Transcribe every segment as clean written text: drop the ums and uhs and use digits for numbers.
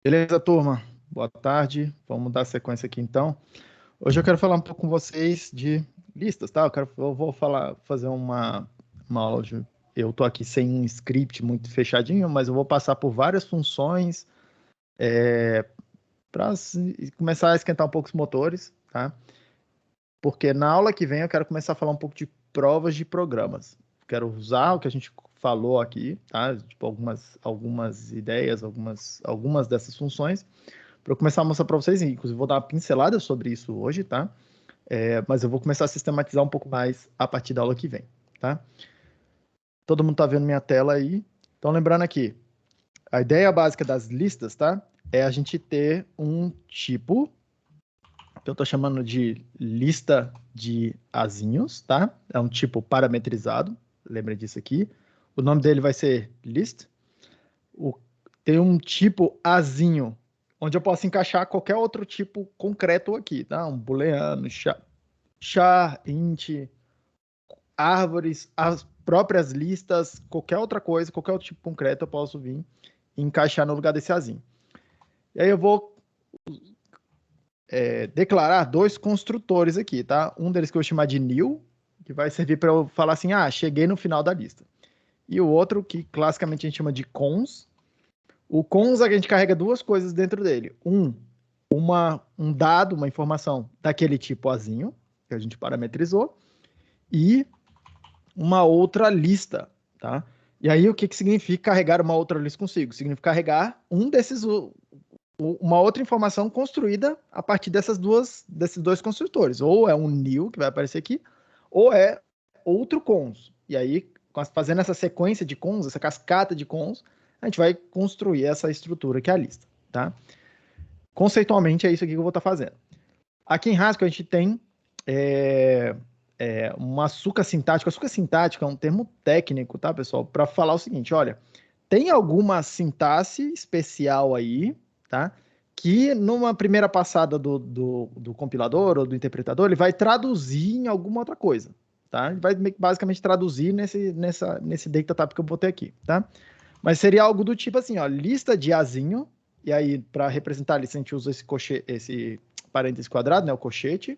Beleza, turma? Boa tarde. Vamos dar sequência aqui então. Hoje eu quero falar um pouco com vocês de listas, tá? Eu vou fazer uma aula de. Eu tô aqui sem um script muito fechadinho, mas eu vou passar por várias funções para começar a esquentar um pouco os motores, tá? Porque na aula que vem eu quero começar a falar um pouco de provas de programas. Quero usar o que a gente falou aqui, tá? Tipo, algumas ideias, algumas dessas funções para eu começar a mostrar para vocês, inclusive vou dar uma pincelada sobre isso hoje, tá? Mas eu vou começar a sistematizar um pouco mais a partir da aula que vem, tá? Todo mundo tá vendo minha tela aí. Então, lembrando aqui, a ideia básica das listas, tá? É a gente ter um tipo, que eu tô chamando de lista de azinhos, tá? É um tipo parametrizado, lembra disso aqui. O nome dele vai ser list. O, tem um tipo azinho, onde eu posso encaixar qualquer outro tipo concreto aqui, tá? Um booleano, char, int, árvores, as próprias listas, qualquer outra coisa, qualquer outro tipo concreto eu posso vir e encaixar no lugar desse azinho. E aí eu vou declarar dois construtores aqui, tá? Um deles que eu vou chamar de new, que vai servir para eu falar assim, cheguei no final da lista. E o outro, que classicamente a gente chama de cons. O cons, a gente carrega duas coisas dentro dele. Um dado, uma informação daquele tipo azinho, que a gente parametrizou, e uma outra lista, tá? E aí, o que significa carregar uma outra lista consigo? Significa carregar uma outra informação construída a partir desses dois construtores. Ou é um new, que vai aparecer aqui, ou é outro cons. E aí, fazendo essa sequência de cons, essa cascata de cons, a gente vai construir essa estrutura que é a lista, tá? Conceitualmente, é isso aqui que eu vou estar fazendo. Aqui em Haskell, a gente tem uma açúcar sintática. Açúcar sintática é um termo técnico, tá, pessoal? Para falar o seguinte, olha, tem alguma sintaxe especial aí, tá? Que numa primeira passada do compilador ou do interpretador, ele vai traduzir em alguma outra coisa, tá? Ele vai basicamente traduzir nesse data type que eu botei aqui, tá? Mas seria algo do tipo assim, ó, lista de azinho, e aí para representar a lista a gente usa esse parênteses quadrado, né, o cochete.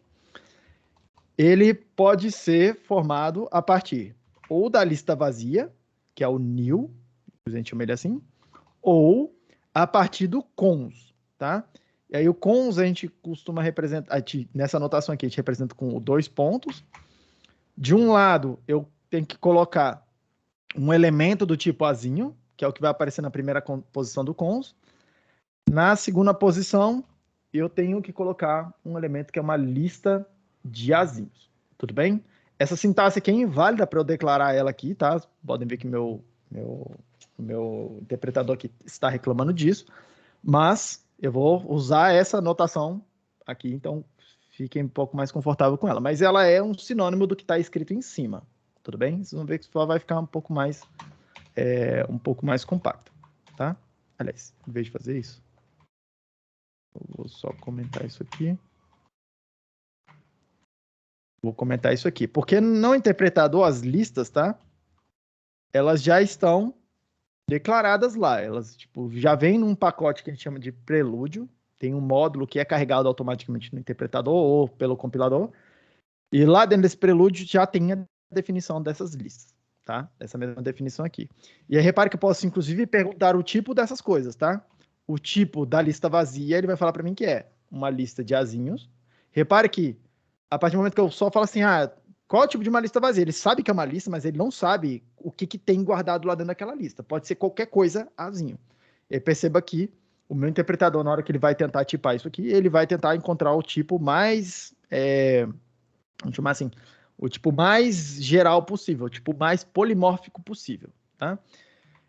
Ele pode ser formado a partir ou da lista vazia, que é o new, a gente chama ele assim, ou a partir do cons, tá? E aí o cons a gente costuma representar, nessa anotação aqui a gente representa com dois pontos. De um lado, eu tenho que colocar um elemento do tipo azinho, que é o que vai aparecer na primeira posição do cons. Na segunda posição, eu tenho que colocar um elemento que é uma lista de azinhos. Tudo bem? Essa sintaxe aqui é inválida para eu declarar ela aqui, tá? Podem ver que meu interpretador aqui está reclamando disso, mas eu vou usar essa notação aqui, então fiquem um pouco mais confortável com ela. Mas ela é um sinônimo do que está escrito em cima, tudo bem? Vocês vão ver que só vai ficar um pouco mais compacto, tá? Aliás, em vez de fazer isso, eu vou só comentar isso aqui. Vou comentar isso aqui. Porque no interpretador, as listas, tá? Elas já estão declaradas lá. Elas, tipo, já vem num pacote que a gente chama de prelúdio. Tem um módulo que é carregado automaticamente no interpretador ou pelo compilador. E lá dentro desse prelúdio já tem a definição dessas listas, tá? Essa mesma definição aqui. E aí, repare que eu posso, inclusive, perguntar o tipo dessas coisas, tá? O tipo da lista vazia, ele vai falar para mim que é uma lista de azinhos. Repare que, a partir do momento que eu só falo assim, qual é o tipo de uma lista vazia? Ele sabe que é uma lista, mas ele não sabe o que tem guardado lá dentro daquela lista. Pode ser qualquer coisa azinho. E perceba que o meu interpretador, na hora que ele vai tentar tipar isso aqui, ele vai tentar encontrar o tipo mais vamos chamar assim, o tipo mais geral possível, o tipo mais polimórfico possível, tá?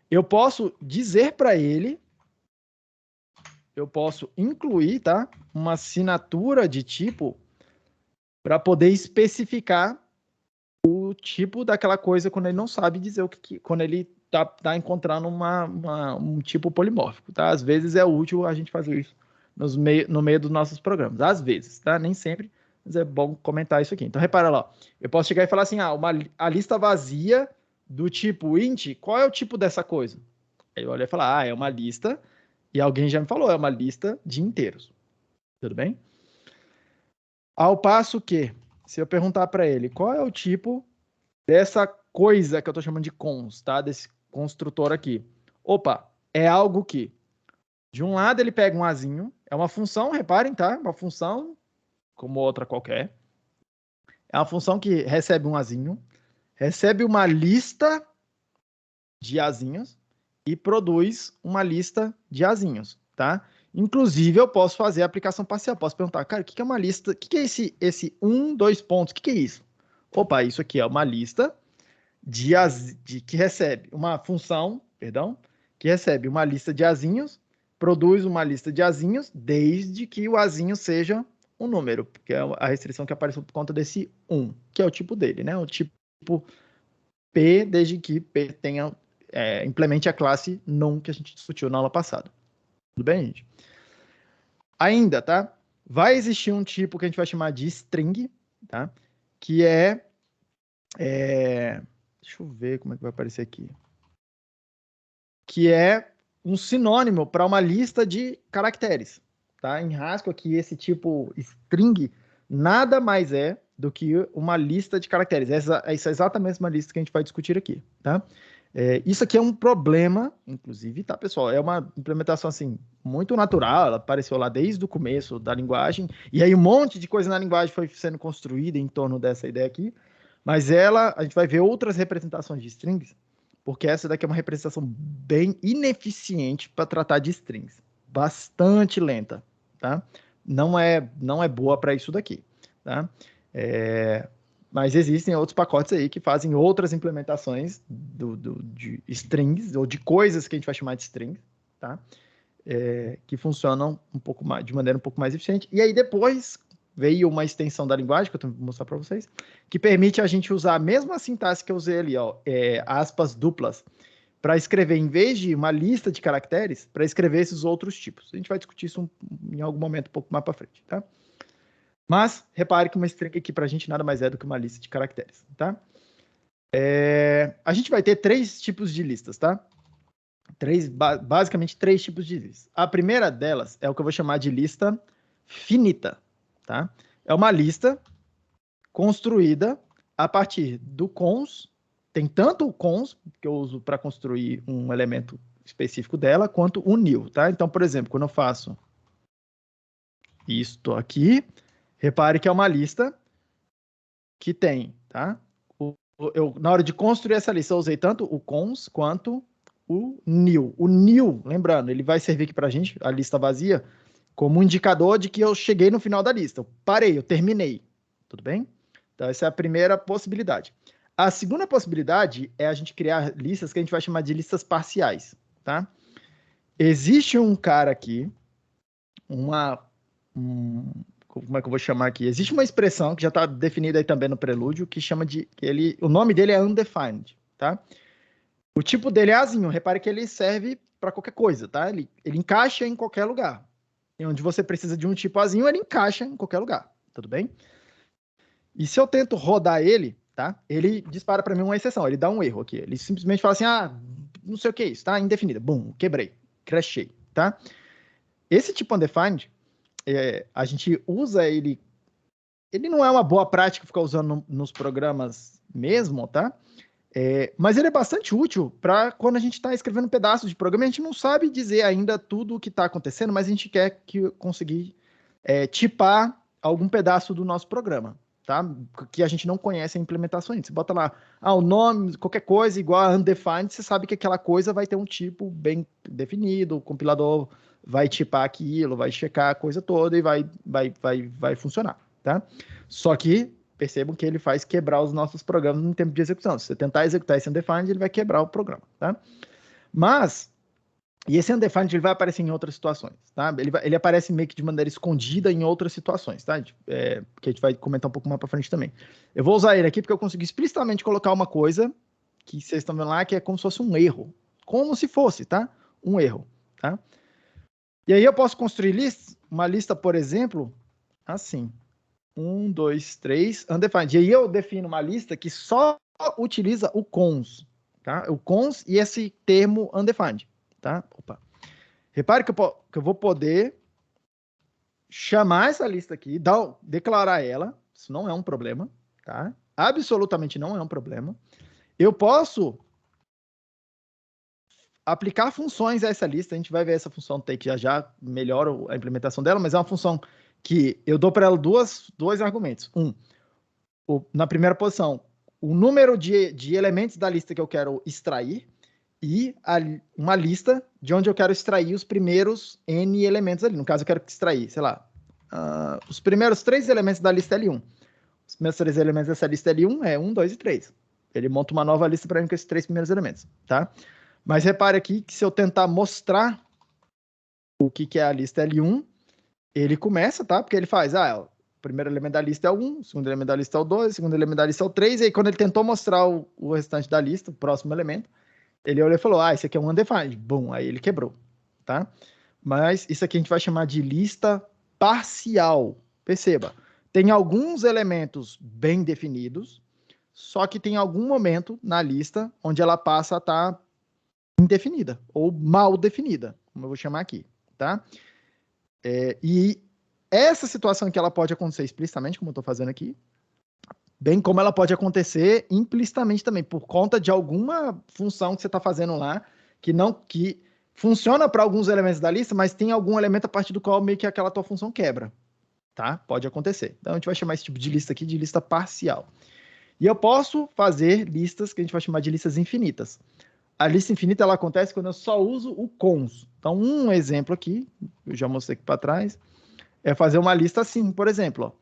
Eu posso dizer para ele, eu posso incluir, tá? Uma assinatura de tipo para poder especificar o tipo daquela coisa quando ele não sabe dizer quando ele tá encontrando um tipo polimórfico, tá? Às vezes é útil a gente fazer isso no meio dos nossos programas. Às vezes, tá? Nem sempre, mas é bom comentar isso aqui. Então, repara lá. Eu posso chegar e falar assim, a lista vazia do tipo int, qual é o tipo dessa coisa? Aí eu olho e falo, é uma lista E alguém já me falou, é uma lista de inteiros. Tudo bem? Ao passo que, se eu perguntar para ele qual é o tipo dessa coisa que eu estou chamando de cons, tá? Desse construtor aqui. Opa, é algo que, de um lado ele pega um azinho, é uma função, reparem, tá? Uma função como outra qualquer. É uma função que recebe um azinho, recebe uma lista de azinhos e produz uma lista de azinhos, tá? Inclusive, eu posso fazer a aplicação parcial. Posso perguntar, cara, o que é uma lista? O que é esse 1, 2 pontos? O que é isso? Opa, isso aqui é uma lista que recebe uma função, perdão, que recebe uma lista de azinhos, produz uma lista de azinhos, desde que o azinho seja um número, porque é a restrição que apareceu por conta desse 1, que é o tipo dele, né? O tipo P, desde que P tenha implemente a classe num que a gente discutiu na aula passada. Tudo bem, gente? Ainda, tá? Vai existir um tipo que a gente vai chamar de string, tá? Que deixa eu ver como é que vai aparecer aqui. Que é um sinônimo para uma lista de caracteres, tá? Em Haskell aqui, esse tipo string nada mais é do que uma lista de caracteres. Essa é exatamente a mesma lista que a gente vai discutir aqui, tá? Isso aqui é um problema, inclusive, tá, pessoal? É uma implementação, assim, muito natural, ela apareceu lá desde o começo da linguagem, e aí um monte de coisa na linguagem foi sendo construída em torno dessa ideia aqui, mas a gente vai ver outras representações de strings, porque essa daqui é uma representação bem ineficiente para tratar de strings, bastante lenta, tá? Não é boa para isso daqui, tá? Mas existem outros pacotes aí que fazem outras implementações de strings, ou de coisas que a gente vai chamar de strings, tá? Que funcionam um pouco mais, de maneira um pouco mais eficiente. E aí depois veio uma extensão da linguagem, que eu vou mostrar para vocês, que permite a gente usar a mesma sintaxe que eu usei ali, ó, aspas duplas, para escrever, em vez de uma lista de caracteres, para escrever esses outros tipos. A gente vai discutir isso em algum momento um pouco mais para frente, tá? Mas, repare que uma string aqui para a gente nada mais é do que uma lista de caracteres, tá? A gente vai ter 3 tipos de listas, tá? Basicamente 3 tipos de listas. A primeira delas é o que eu vou chamar de lista finita, tá? É uma lista construída a partir do cons, tem tanto o cons, que eu uso para construir um elemento específico dela, quanto o new, tá? Então, por exemplo, quando eu faço isto aqui, repare que é uma lista que tem, tá? Na hora de construir essa lista, eu usei tanto o cons quanto o new. O new, lembrando, ele vai servir aqui para a gente, a lista vazia, como um indicador de que eu cheguei no final da lista. Eu parei, eu terminei. Tudo bem? Então, essa é a primeira possibilidade. A segunda possibilidade é a gente criar listas que a gente vai chamar de listas parciais, tá? Existe um cara aqui, como é que eu vou chamar aqui? Existe uma expressão que já está definida aí também no prelúdio, que chama de, o nome dele é undefined, tá? O tipo dele é azinho, repare que ele serve para qualquer coisa, tá? Ele encaixa em qualquer lugar. E onde você precisa de um tipo azinho, ele encaixa em qualquer lugar, tudo bem? E se eu tento rodar ele, tá? Ele dispara para mim uma exceção, ele dá um erro aqui. Ele simplesmente fala assim, não sei o que é isso, tá? Indefinida. Bum, quebrei, crashei, tá? Esse tipo undefined, a gente usa ele não é uma boa prática ficar usando nos programas mesmo, tá? Mas ele é bastante útil para quando a gente está escrevendo um pedaço de programa, a gente não sabe dizer ainda tudo o que está acontecendo, mas a gente quer conseguir tipar algum pedaço do nosso programa, tá? Que a gente não conhece a implementação ainda. Você bota lá, o nome, qualquer coisa igual a undefined, você sabe que aquela coisa vai ter um tipo bem definido, o compilador vai tipar aquilo, vai checar a coisa toda e vai funcionar, tá? Só que percebam que ele faz quebrar os nossos programas no tempo de execução. Se você tentar executar esse undefined, ele vai quebrar o programa, tá? Mas, e esse undefined ele vai aparecer em outras situações, tá? Ele aparece meio que de maneira escondida em outras situações, tá? Que a gente vai comentar um pouco mais para frente também. Eu vou usar ele aqui porque eu consegui explicitamente colocar uma coisa que vocês estão vendo lá, que é como se fosse um erro. Como se fosse, tá? Um erro, tá? E aí eu posso construir uma lista, por exemplo, assim. 1, 2, 3, undefined. E aí eu defino uma lista que só utiliza o cons, tá? O cons e esse termo undefined, tá? Opa. Repare que eu vou poder chamar essa lista aqui, declarar ela. Isso não é um problema, tá? Absolutamente não é um problema. Eu posso aplicar funções a essa lista. A gente vai ver essa função take já melhora a implementação dela, mas é uma função que eu dou para ela dois argumentos. Na primeira posição, o número de elementos da lista que eu quero extrair e uma lista de onde eu quero extrair os primeiros N elementos ali. No caso, eu quero extrair, sei lá, os primeiros 3 elementos da lista L1. Os primeiros 3 elementos dessa lista L1 é 1, 2 e 3. Ele monta uma nova lista para mim com esses 3 primeiros elementos, tá? Mas repare aqui que se eu tentar mostrar o que é a lista L1, ele começa, tá? Porque ele faz, o primeiro elemento da lista é o 1, o segundo elemento da lista é o 2, o segundo elemento da lista é o 3, e aí quando ele tentou mostrar o restante da lista, o próximo elemento, ele olhou e falou, esse aqui é um undefined. Bum, aí ele quebrou, tá? Mas isso aqui a gente vai chamar de lista parcial. Perceba, tem alguns elementos bem definidos, só que tem algum momento na lista onde ela passa a estar indefinida, ou mal definida, como eu vou chamar aqui, tá? E essa situação que ela pode acontecer explicitamente, como eu estou fazendo aqui, bem como ela pode acontecer implicitamente também, por conta de alguma função que você está fazendo lá, que funciona para alguns elementos da lista, mas tem algum elemento a partir do qual meio que aquela tua função quebra, tá? Pode acontecer. Então, a gente vai chamar esse tipo de lista aqui de lista parcial. E eu posso fazer listas que a gente vai chamar de listas infinitas. A lista infinita, ela acontece quando eu só uso o cons. Então, um exemplo aqui, eu já mostrei aqui para trás, é fazer uma lista assim, por exemplo,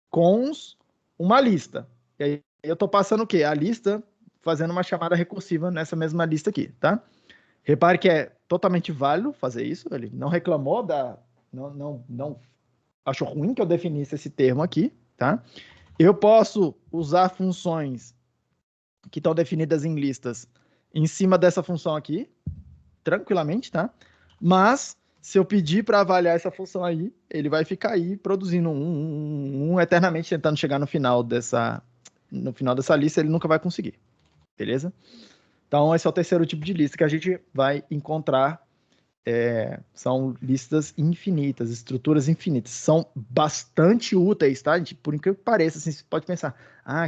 cons, uma lista. E aí eu estou passando o quê? A lista fazendo uma chamada recursiva nessa mesma lista aqui, tá? Repare que é totalmente válido fazer isso. Ele não reclamou não achou ruim que eu definisse esse termo aqui, tá? Eu posso usar funções que estão definidas em listas em cima dessa função aqui, tranquilamente, tá? Mas se eu pedir para avaliar essa função aí, ele vai ficar aí produzindo eternamente, tentando chegar no final dessa lista, ele nunca vai conseguir, beleza? Então, esse é o terceiro tipo de lista que a gente vai encontrar. São listas infinitas, estruturas infinitas. São bastante úteis, tá, gente? Por incrível que pareça, assim, você pode pensar,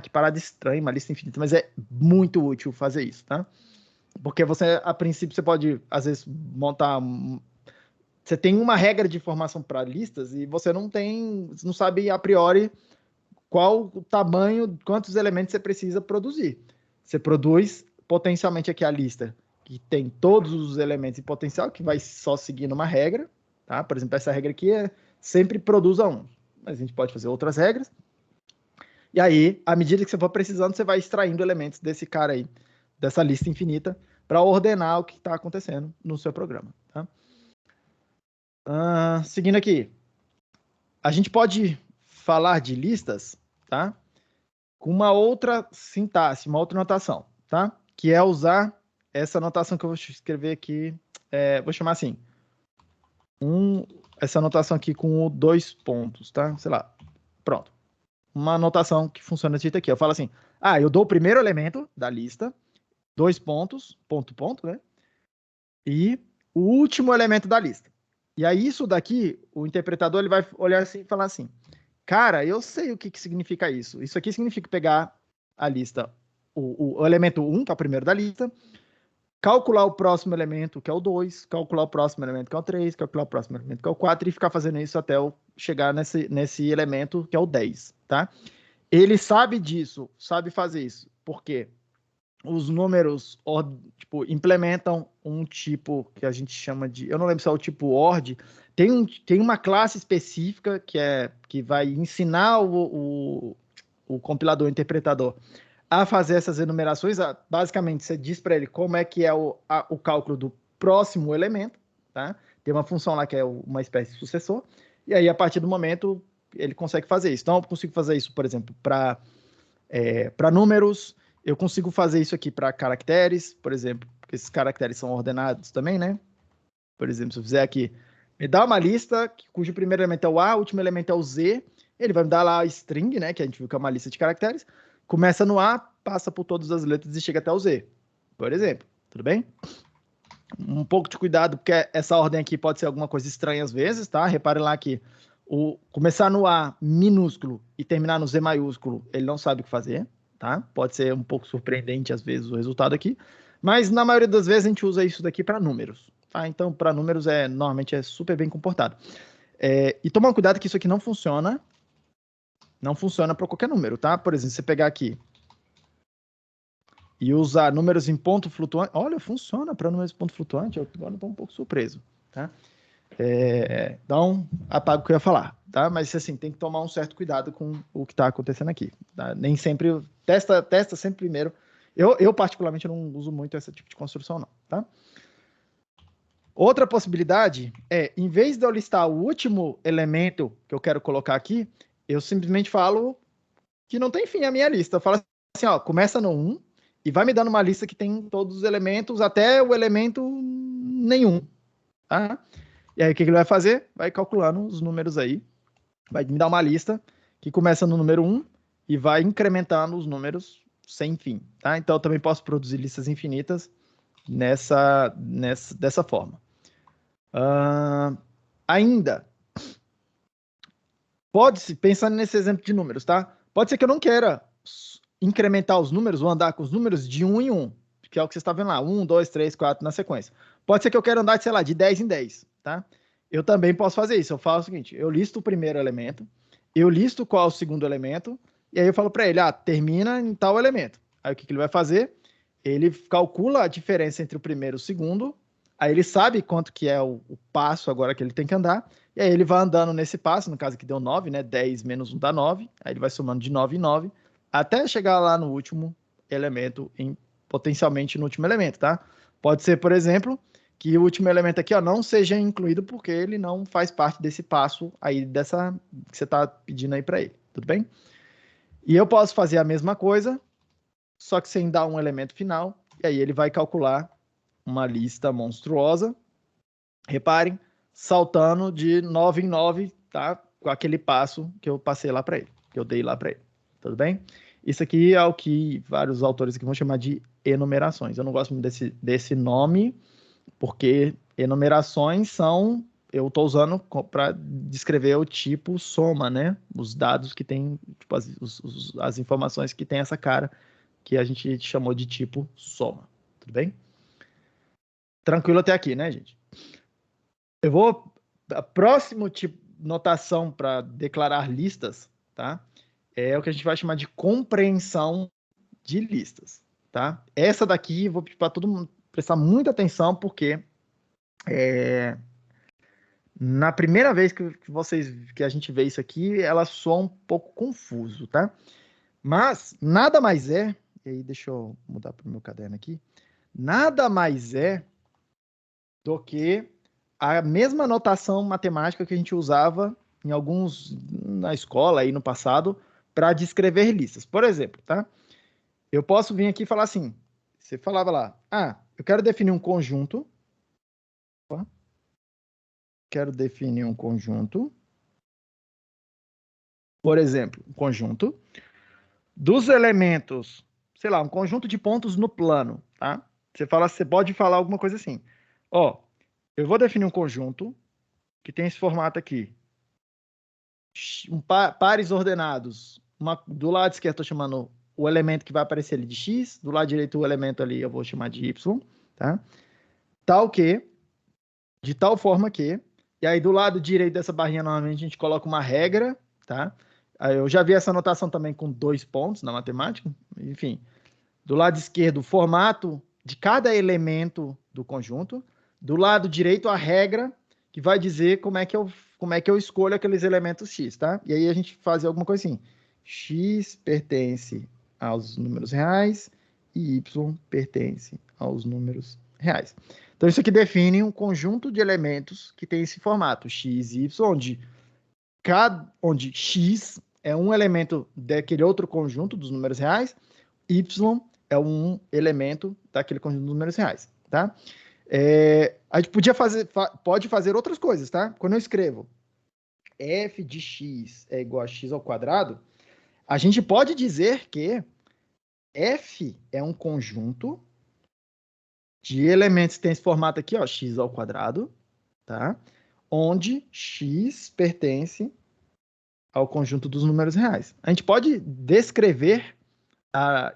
que parada estranha, uma lista infinita, mas é muito útil fazer isso, tá? Porque você, a princípio, você pode, às vezes, montar... Você tem uma regra de formação para listas e você não sabe a priori qual o tamanho, quantos elementos você precisa produzir. Você produz potencialmente aqui a lista que tem todos os elementos em potencial, que vai só seguindo uma regra, tá? Por exemplo, essa regra aqui sempre produza 1. Mas a gente pode fazer outras regras. E aí, à medida que você for precisando, você vai extraindo elementos desse cara aí, dessa lista infinita, para ordenar o que está acontecendo no seu programa, tá? Seguindo aqui. A gente pode falar de listas, tá? Com uma outra sintaxe, uma outra notação, tá? Que é usar essa notação que eu vou escrever aqui, vou chamar assim, essa notação aqui com 2 pontos, tá? Sei lá, pronto. Uma notação que funciona desse jeito aqui. Eu falo assim, eu dou o primeiro elemento da lista, 2 pontos, ponto, né? E o último elemento da lista. E aí isso daqui, o interpretador ele vai olhar assim e falar assim, cara, eu sei o que significa isso. Isso aqui significa pegar a lista, o elemento 1, que é o primeiro da lista, calcular o próximo elemento, que é o 2, calcular o próximo elemento, que é o 3, calcular o próximo elemento, que é o 4, e ficar fazendo isso até eu chegar nesse elemento, que é o 10, tá? Ele sabe disso, sabe fazer isso, porque os números implementam um tipo que a gente chama de... Eu não lembro se é o tipo ORD. Tem uma classe específica que vai ensinar o compilador, o interpretador, a fazer essas enumerações. Basicamente, você diz para ele como é que é o cálculo do próximo elemento, tá? Tem uma função lá que é uma espécie de sucessor, e aí, a partir do momento, ele consegue fazer isso. Então, eu consigo fazer isso, por exemplo, para números, eu consigo fazer isso aqui para caracteres, por exemplo, porque esses caracteres são ordenados também, né? Por exemplo, se eu fizer aqui, me dá uma lista cujo primeiro elemento é o A, o último elemento é o Z, ele vai me dar lá a string, né? Que a gente viu que é uma lista de caracteres, começa no A, passa por todas as letras e chega até o Z, por exemplo. Tudo bem? Um pouco de cuidado, porque essa ordem aqui pode ser alguma coisa estranha às vezes, tá? Repare lá que começar no A minúsculo e terminar no Z maiúsculo, ele não sabe o que fazer, tá? Pode ser um pouco surpreendente às vezes o resultado aqui, mas na maioria das vezes a gente usa isso daqui para números, tá? Então, para números, normalmente é super bem comportado. E tomar cuidado que isso aqui não funciona para qualquer número, tá? Por exemplo, você pegar aqui e usar números em ponto flutuante, olha, funciona para números em ponto flutuante, eu agora estou um pouco surpreso, tá? Então, apago o que eu ia falar, tá? Mas, assim, tem que tomar um certo cuidado com o que está acontecendo aqui, tá? Nem sempre, testa sempre primeiro. Eu particularmente, não uso muito esse tipo de construção, não, tá? Outra possibilidade é, em vez de eu listar o último elemento que eu quero colocar aqui, eu simplesmente falo que não tem fim a minha lista. Eu falo assim, ó, começa no 1 e vai me dando uma lista que tem todos os elementos, até o elemento nenhum, tá? E aí, o que ele vai fazer? Vai calculando os números aí. Vai me dar uma lista que começa no número 1 e vai incrementando os números sem fim, tá? Então, eu também posso produzir listas infinitas dessa forma. Ainda, pode-se, pensando nesse exemplo de números, tá? Pode ser que eu não queira incrementar os números ou andar com os números de 1 em 1, que é o que você está vendo lá, 1, 2, 3, 4 na sequência. Pode ser que eu queira andar, sei lá, de 10 em 10, tá? Eu também posso fazer isso. Eu faço o seguinte, eu listo o primeiro elemento, eu listo qual é o segundo elemento, e aí eu falo para ele, termina em tal elemento. Aí o que ele vai fazer? Ele calcula a diferença entre o primeiro e o segundo, aí ele sabe quanto que é o passo agora que ele tem que andar, e aí ele vai andando nesse passo, no caso aqui deu 9, né? 10 menos 1 dá 9, aí ele vai somando de 9 em 9, até chegar lá no último elemento, potencialmente no último elemento, tá? Pode ser, por exemplo, que o último elemento aqui, ó, não seja incluído porque ele não faz parte desse passo aí dessa que você está pedindo aí para ele, tudo bem? E eu posso fazer a mesma coisa, só que sem dar um elemento final, e aí ele vai calcular uma lista monstruosa. Reparem, saltando de 9 em 9, tá? Com aquele passo que eu passei lá para ele, que eu dei lá para ele, tudo bem? Isso aqui é o que vários autores aqui vão chamar de enumerações. Eu não gosto muito desse nome, porque enumerações são, eu estou usando para descrever o tipo soma, né? Os dados que tem, tipo, as informações que tem essa cara, que a gente chamou de tipo soma, tudo bem? Tranquilo até aqui, né, gente? Eu vou. A próximo tipo notação para declarar listas, tá? É o que a gente vai chamar de compreensão de listas, tá? Essa daqui eu vou pedir para todo mundo prestar muita atenção, porque na primeira vez que a gente vê isso aqui, ela soa um pouco confuso, tá? Mas nada mais é, e aí deixa eu mudar para o meu caderno aqui, nada mais é do que a mesma notação matemática que a gente usava em alguns na escola aí no passado para descrever listas. Por exemplo, tá? Eu posso vir aqui e falar assim, você falava lá, eu quero definir um conjunto, por exemplo, um conjunto dos elementos, sei lá, um conjunto de pontos no plano, tá? Você pode falar alguma coisa assim, eu vou definir um conjunto que tem esse formato aqui, pares ordenados. Do lado esquerdo estou chamando o elemento que vai aparecer ali de x, do lado direito o elemento ali eu vou chamar de y, tá? Tal que, de tal forma que, e aí do lado direito dessa barrinha normalmente a gente coloca uma regra, tá? Aí eu já vi essa anotação também com 2 pontos na matemática, enfim. Do lado esquerdo o formato de cada elemento do conjunto, do lado direito a regra que vai dizer como é que eu escolho aqueles elementos x, tá? E aí a gente faz alguma coisa assim, x pertence aos números reais e y pertence aos números reais. Então isso aqui define um conjunto de elementos que tem esse formato, x e y, onde x é um elemento daquele outro conjunto dos números reais, y é um elemento daquele conjunto de números reais, tá? A gente pode fazer outras coisas, tá? Quando eu escrevo f de x é igual a x ao quadrado, a gente pode dizer que f é um conjunto de elementos que tem esse formato aqui, ó, x ao quadrado, tá? Onde x pertence ao conjunto dos números reais. A gente pode descrever,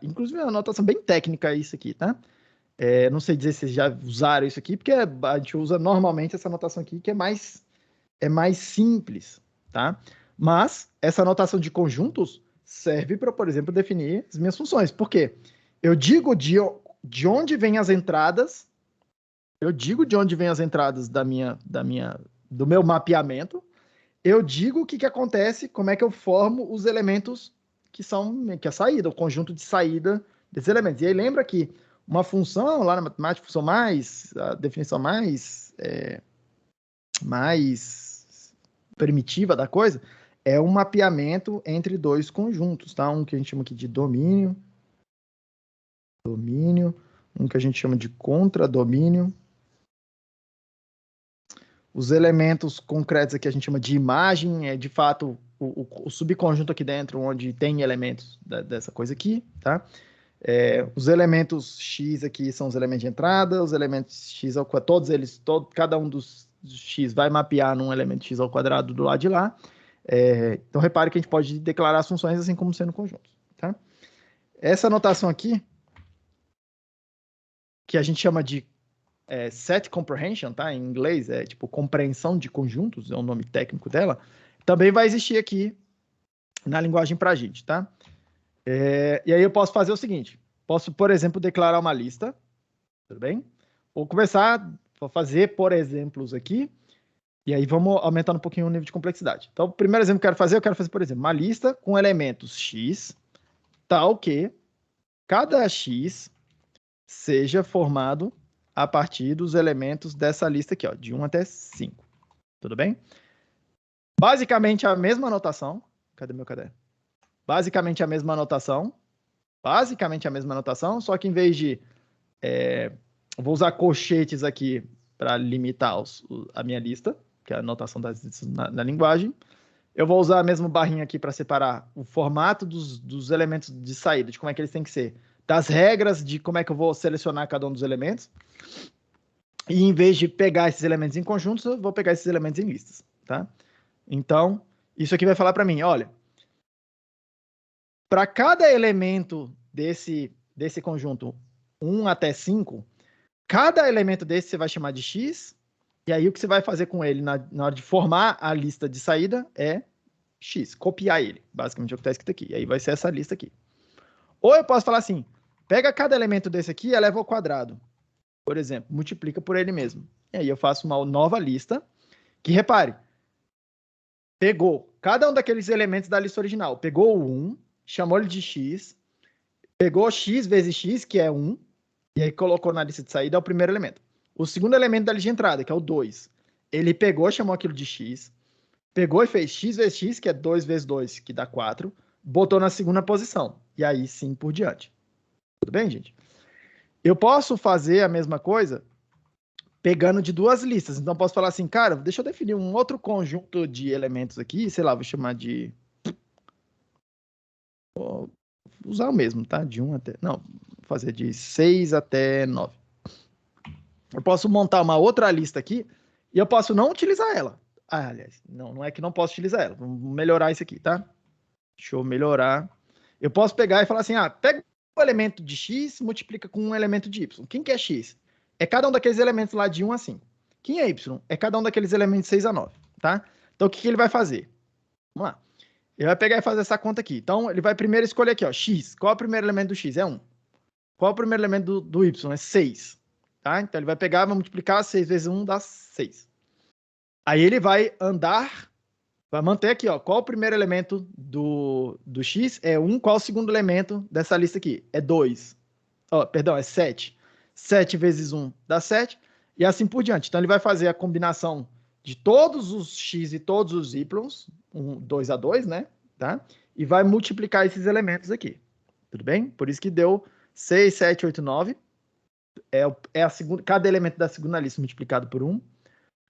inclusive uma notação bem técnica isso aqui, tá? Não sei dizer se vocês já usaram isso aqui, porque a gente usa normalmente essa notação aqui, que é mais simples, tá? Mas essa notação de conjuntos serve para, por exemplo, definir as minhas funções. Por quê? Eu digo de onde vêm as entradas, do meu mapeamento, eu digo o que acontece, como é que eu formo os elementos que é a saída, o conjunto de saída desses elementos. E aí lembra que uma função, lá na matemática, a definição mais primitiva da coisa, é um mapeamento entre dois conjuntos, tá? Um que a gente chama aqui de domínio, um que a gente chama de contradomínio. Os elementos concretos aqui a gente chama de imagem, é de fato o subconjunto aqui dentro, onde tem elementos dessa coisa aqui, tá? Os elementos X aqui são os elementos de entrada, os elementos X ao quadrado, todos eles, cada um dos X vai mapear num elemento X ao quadrado do lado de lá. Então, repare que a gente pode declarar as funções assim como sendo conjuntos, tá? Essa notação aqui, que a gente chama de set comprehension, tá? Em inglês, tipo compreensão de conjuntos, é o nome técnico dela, também vai existir aqui na linguagem pra gente, tá? E aí eu posso fazer o seguinte, posso, por exemplo, declarar uma lista, tudo bem? Vou começar a fazer, por exemplos aqui, e aí vamos aumentando um pouquinho o nível de complexidade. Então, o primeiro exemplo que eu quero fazer, por exemplo, uma lista com elementos x, tal que cada x seja formado a partir dos elementos dessa lista aqui, ó, de 1 até 5. Tudo bem? Basicamente a mesma anotação. Cadê meu caderno? Basicamente a mesma anotação, só que em vez de... eu vou usar colchetes aqui para limitar a minha lista, que é a anotação das listas na linguagem. Eu vou usar a mesma barrinha aqui para separar o formato dos elementos de saída, de como é que eles têm que ser, das regras de como é que eu vou selecionar cada um dos elementos. E em vez de pegar esses elementos em conjuntos, eu vou pegar esses elementos em listas, tá? Então, isso aqui vai falar para mim, olha, para cada elemento desse conjunto 1 até 5, cada elemento desse você vai chamar de x, e aí o que você vai fazer com ele na hora de formar a lista de saída é x, copiar ele, basicamente é o que está escrito aqui. E aí vai ser essa lista aqui. Ou eu posso falar assim, pega cada elemento desse aqui e eleva ao quadrado. Por exemplo, multiplica por ele mesmo. E aí eu faço uma nova lista, que repare, pegou cada um daqueles elementos da lista original, pegou o 1, chamou ele de x, pegou x vezes x, que é 1, e aí colocou na lista de saída, é o primeiro elemento. O segundo elemento da lista de entrada, que é o 2, ele pegou, chamou aquilo de x, pegou e fez x vezes x, que é 2 vezes 2, que dá 4, botou na segunda posição. E aí sim por diante. Tudo bem, gente? Eu posso fazer a mesma coisa pegando de duas listas. Então, posso falar assim, cara, deixa eu definir um outro conjunto de elementos aqui, sei lá, vou chamar de... Vou usar o mesmo, tá? De 1 até... Não, vou fazer de 6 até 9. Eu posso montar uma outra lista aqui e eu posso não utilizar ela. Aliás, não é que não posso utilizar ela. Vamos melhorar isso aqui, tá? Deixa eu melhorar. Eu posso pegar e falar assim, pega um elemento de x, multiplica com um elemento de y. Quem que é x? É cada um daqueles elementos lá de 1 a 5. Quem é y? É cada um daqueles elementos de 6 a 9, tá? Então, o que ele vai fazer? Vamos lá. Ele vai pegar e fazer essa conta aqui. Então, ele vai primeiro escolher aqui, ó, x. Qual é o primeiro elemento do x? É 1. Qual é o primeiro elemento do y? É 6. Tá? Então, ele vai pegar, vai multiplicar 6 vezes 1 dá 6. Aí ele vai andar, vai manter aqui, ó. Qual o primeiro elemento do x? É 1. Qual o segundo elemento dessa lista aqui? É 2. Perdão, é 7. 7 vezes 1 dá 7. E assim por diante. Então, ele vai fazer a combinação de todos os x e todos os y, 2 a 2, né? Tá? E vai multiplicar esses elementos aqui. Tudo bem? Por isso que deu 6, 7, 8, 9. Cada elemento da segunda lista multiplicado por 1.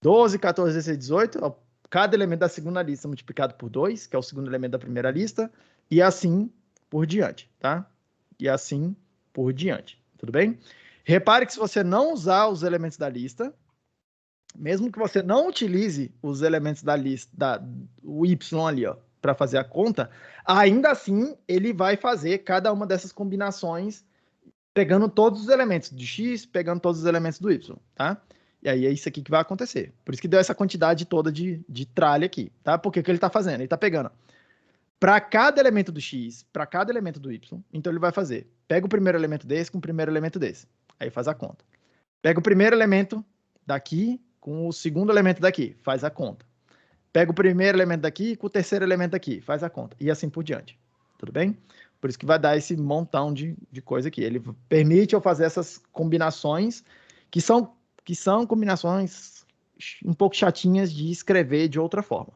12, 14, 16, 18. Cada elemento da segunda lista multiplicado por 2, que é o segundo elemento da primeira lista. E assim por diante, tá? E assim por diante. Tudo bem? Repare que se você não usar os elementos da lista, mesmo que você não utilize os elementos da lista, o Y ali, ó, para fazer a conta, ainda assim ele vai fazer cada uma dessas combinações, pegando todos os elementos de X, pegando todos os elementos do Y, tá? E aí é isso aqui que vai acontecer. Por isso que deu essa quantidade toda de tralha aqui, tá? Porque o que ele está fazendo? Ele está pegando para cada elemento do X, para cada elemento do Y, então ele vai fazer, pega o primeiro elemento desse com o primeiro elemento desse, aí faz a conta. Pega o primeiro elemento daqui com o segundo elemento daqui, faz a conta. Pega o primeiro elemento daqui com o terceiro elemento daqui, faz a conta. E assim por diante. Tudo bem? Por isso que vai dar esse montão de coisa aqui. Ele permite eu fazer essas combinações que são combinações um pouco chatinhas de escrever de outra forma.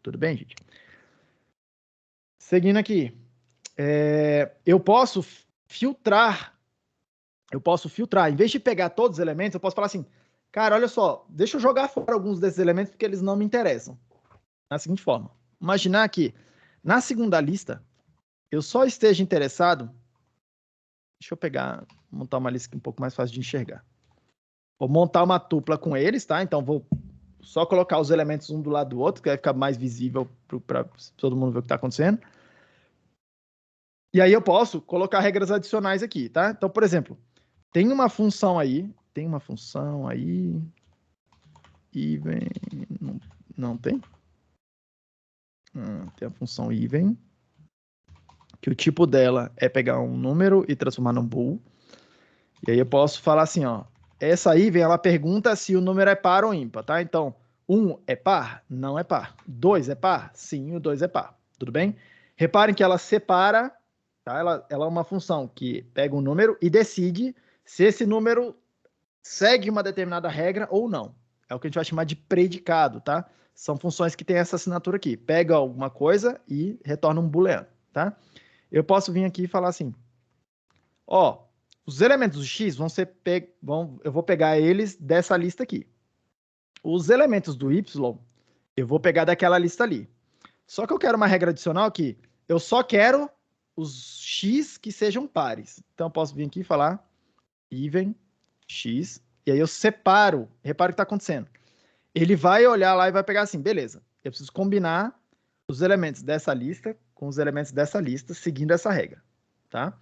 Tudo bem, gente? Seguindo aqui. Eu posso filtrar. Em vez de pegar todos os elementos, eu posso falar assim, cara, olha só, deixa eu jogar fora alguns desses elementos porque eles não me interessam. Na seguinte forma, imaginar que na segunda lista, eu só esteja interessado, deixa eu montar uma lista um pouco mais fácil de enxergar. Vou montar uma tupla com eles, tá? Então vou só colocar os elementos um do lado do outro, que vai ficar mais visível para todo mundo ver o que está acontecendo. E aí eu posso colocar regras adicionais aqui, tá? Então, por exemplo, tem uma função aí, even, não tem? Tem a função even, que o tipo dela é pegar um número e transformar num bool. E aí eu posso falar assim, ó, essa even, ela pergunta se o número é par ou ímpar, tá? Então, 1 é par? Não é par. 2 é par? Sim, o 2 é par. Tudo bem? Reparem que ela separa, tá? Ela é uma função que pega um número e decide se esse número segue uma determinada regra ou não. É o que a gente vai chamar de predicado, tá? São funções que têm essa assinatura aqui. Pega alguma coisa e retorna um booleano, tá? Eu posso vir aqui e falar assim, ó, os elementos do X eu vou pegar eles dessa lista aqui. Os elementos do Y, eu vou pegar daquela lista ali. Só que eu quero uma regra adicional que eu só quero os X que sejam pares. Então eu posso vir aqui e falar even X, e aí eu separo, repara o que está acontecendo. Ele vai olhar lá e vai pegar assim, beleza, eu preciso combinar os elementos dessa lista com os elementos dessa lista, seguindo essa regra, tá?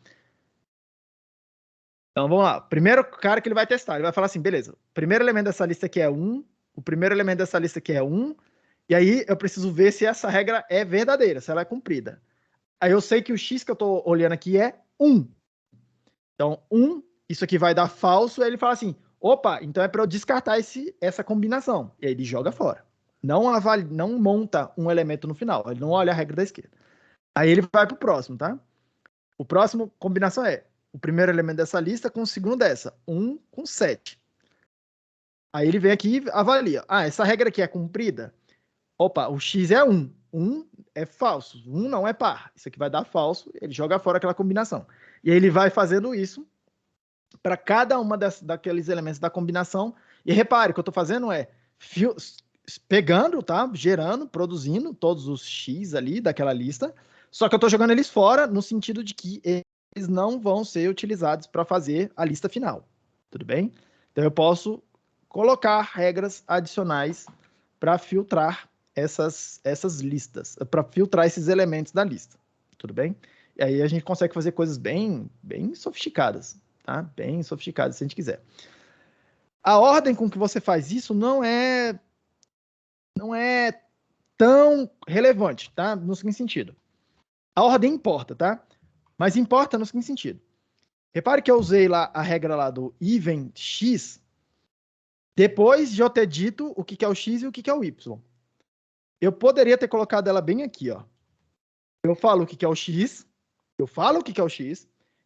Então, vamos lá. Primeiro cara que ele vai testar, ele vai falar assim, beleza, o primeiro elemento dessa lista aqui é 1, o primeiro elemento dessa lista aqui é 1, e aí eu preciso ver se essa regra é verdadeira, se ela é cumprida. Aí eu sei que o X que eu estou olhando aqui é 1. Então, 1, isso aqui vai dar falso, aí ele fala assim, opa, então é para eu descartar essa combinação. E aí ele joga fora. Não monta um elemento no final, ele não olha a regra da esquerda. Aí ele vai para o próximo, tá? O próximo combinação é o primeiro elemento dessa lista com o segundo dessa, 1 com 7. Aí ele vem aqui e avalia. Ah, essa regra aqui é cumprida? Opa, o X é 1. 1 é falso. 1 não é par. Isso aqui vai dar falso, ele joga fora aquela combinação. E aí ele vai fazendo isso para cada uma daqueles elementos da combinação. E repare, o que eu estou fazendo é pegando, tá? Gerando, produzindo todos os X ali daquela lista. Só que eu estou jogando eles fora no sentido de que eles não vão ser utilizados para fazer a lista final. Tudo bem? Então eu posso colocar regras adicionais para filtrar essas listas, para filtrar esses elementos da lista. Tudo bem? E aí a gente consegue fazer coisas bem sofisticadas, tá? Bem sofisticadas, se a gente quiser. A ordem com que você faz isso não é tão relevante, tá? No seguinte sentido. A ordem importa, tá? Mas importa no seguinte sentido. Repare que eu usei lá a regra lá do even x depois de eu ter dito o que é o x e o que é o y. Eu poderia ter colocado ela bem aqui, ó. Eu falo o que é o x,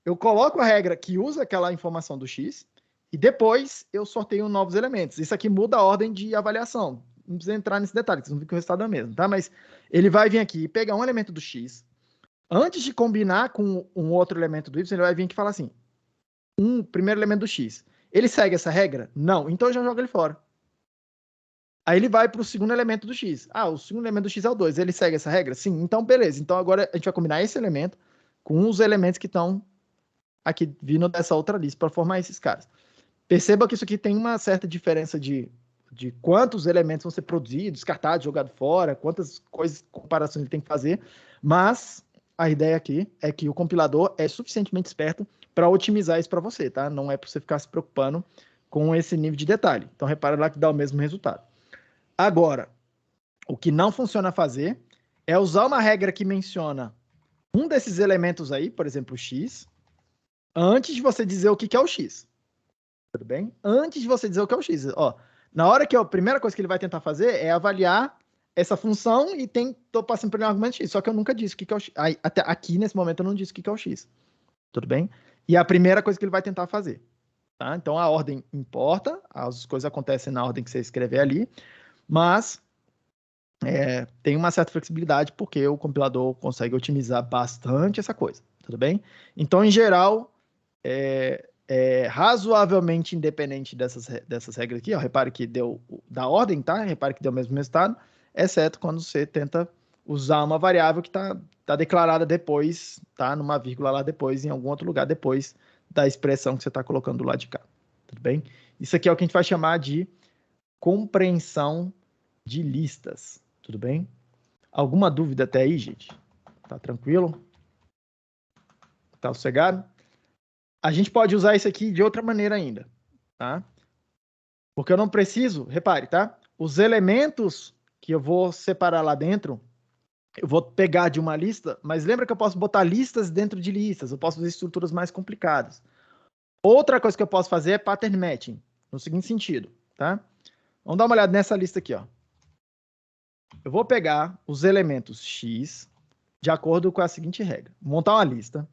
eu coloco a regra que usa aquela informação do x e depois eu sorteio novos elementos. Isso aqui muda a ordem de avaliação. Não precisa entrar nesse detalhe, vocês vão ver que o resultado é o mesmo, tá? Mas ele vai vir aqui e pegar um elemento do x. Antes de combinar com um outro elemento do y, ele vai vir aqui e falar assim, primeiro elemento do x. Ele segue essa regra? Não. Então eu já jogo ele fora. Aí ele vai para o segundo elemento do x. Ah, o segundo elemento do x é o 2. Ele segue essa regra? Sim. Então, beleza. Então agora a gente vai combinar esse elemento com os elementos que estão aqui vindo dessa outra lista para formar esses caras. Perceba que isso aqui tem uma certa diferença de quantos elementos vão ser produzidos, descartados, jogados fora, quantas coisas, comparações ele tem que fazer, mas a ideia aqui é que o compilador é suficientemente esperto para otimizar isso para você, tá? Não é para você ficar se preocupando com esse nível de detalhe. Então, repara lá que dá o mesmo resultado. Agora, o que não funciona fazer é usar uma regra que menciona um desses elementos aí, por exemplo, o x, antes de você dizer o que é o x. Tudo bem? Antes de você dizer o que é o x. Ó, na hora que a primeira coisa que ele vai tentar fazer é avaliar essa função e estou passando por um argumento x. Só que eu nunca disse o que é o x. Até aqui, nesse momento, eu não disse o que é o x. Tudo bem? E é a primeira coisa que ele vai tentar fazer. Tá? Então, a ordem importa, as coisas acontecem na ordem que você escrever ali, mas tem uma certa flexibilidade porque o compilador consegue otimizar bastante essa coisa. Tudo bem? Então, em geral, razoavelmente independente dessas regras aqui. Ó, repare que deu da ordem, tá? Repare que deu o mesmo resultado, exceto quando você tenta usar uma variável que tá declarada depois, tá? Numa vírgula lá depois, em algum outro lugar depois da expressão que você está colocando do lado de cá. Tudo bem? Isso aqui é o que a gente vai chamar de compreensão de listas. Tudo bem? Alguma dúvida até aí, gente? Tá tranquilo? Tá sossegado? A gente pode usar isso aqui de outra maneira ainda, tá? Porque eu não preciso, repare, tá? Os elementos que eu vou separar lá dentro, eu vou pegar de uma lista, mas lembra que eu posso botar listas dentro de listas, eu posso fazer estruturas mais complicadas. Outra coisa que eu posso fazer é pattern matching, no seguinte sentido, tá? Vamos dar uma olhada nessa lista aqui, ó. Eu vou pegar os elementos x de acordo com a seguinte regra. Vou montar uma lista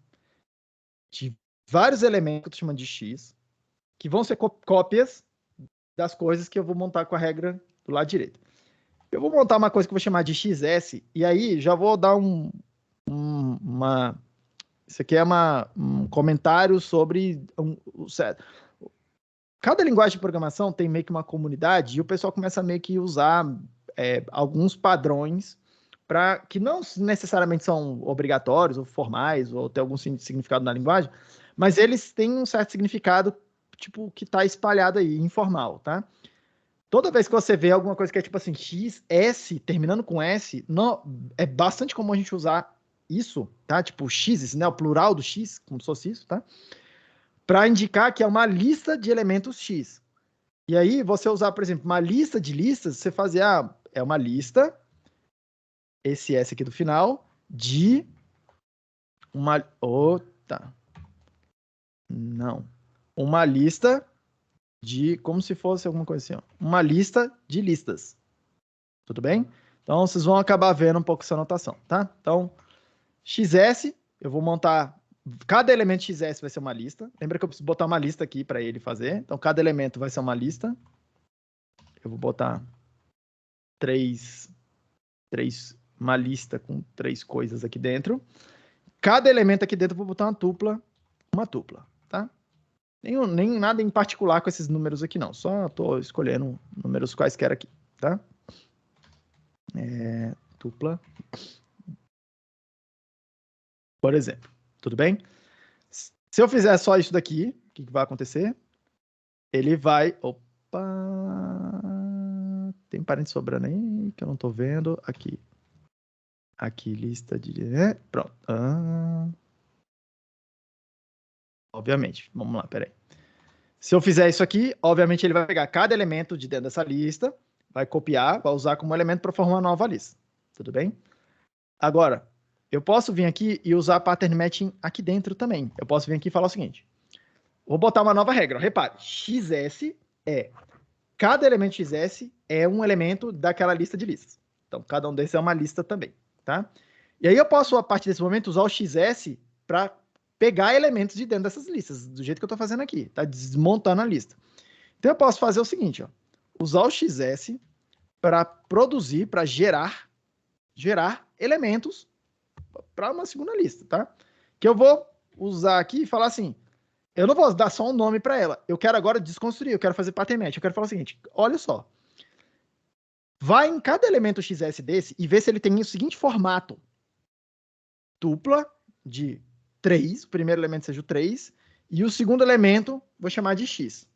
de vários elementos que eu tô chamando de x, que vão ser cópias das coisas que eu vou montar com a regra do lado direito. Eu vou montar uma coisa que eu vou chamar de XS, e aí já vou dar isso aqui é um comentário sobre cada linguagem de programação tem meio que uma comunidade, e o pessoal começa a meio que usar alguns padrões para que não necessariamente são obrigatórios ou formais ou ter algum significado na linguagem, mas eles têm um certo significado tipo que está espalhado aí, informal, tá? Toda vez que você vê alguma coisa que é tipo assim, x, s, terminando com s, não, é bastante comum a gente usar isso, tá? Tipo x, né? O plural do x, como se fosse isso, tá? Para indicar que é uma lista de elementos x. E aí, você usar, por exemplo, uma lista de listas, você fazer, é uma lista, esse s aqui do final, de uma... tá. Não. Uma lista de, como se fosse alguma coisa assim, ó. Uma lista de listas. Tudo bem? Então, vocês vão acabar vendo um pouco essa anotação, tá? Então, XS, eu vou montar... Cada elemento XS vai ser uma lista. Lembra que eu preciso botar uma lista aqui para ele fazer. Então, cada elemento vai ser uma lista. Eu vou botar uma lista com 3 coisas aqui dentro. Cada elemento aqui dentro eu vou botar uma tupla, tá? Nem nada em particular com esses números aqui, não. Só estou escolhendo números quaisquer aqui, tá? Tupla. Por exemplo, tudo bem? Se eu fizer só isso daqui, o que vai acontecer? Ele vai... Opa! Tem parênteses sobrando aí que eu não estou vendo. Aqui, lista de... Pronto. Obviamente. Vamos lá, peraí. Se eu fizer isso aqui, obviamente ele vai pegar cada elemento de dentro dessa lista, vai copiar, vai usar como elemento para formar uma nova lista. Tudo bem? Agora, eu posso vir aqui e usar pattern matching aqui dentro também. Eu posso vir aqui e falar o seguinte. Vou botar uma nova regra. Repare, XS cada elemento XS é um elemento daquela lista de listas. Então, cada um desses é uma lista também, tá? E aí eu posso, a partir desse momento, usar o XS para pegar elementos de dentro dessas listas, do jeito que eu estou fazendo aqui, tá? Desmontando a lista. Então, eu posso fazer o seguinte, ó. Usar o XS para produzir, para gerar elementos para uma segunda lista, tá? Que eu vou usar aqui e falar assim, eu não vou dar só um nome para ela. Eu quero agora desconstruir, eu quero fazer pattern match. Eu quero falar o seguinte, olha só. Vai em cada elemento XS desse e vê se ele tem o seguinte formato. Tupla de 3, o primeiro elemento seja o 3, E o segundo elemento, vou chamar de x.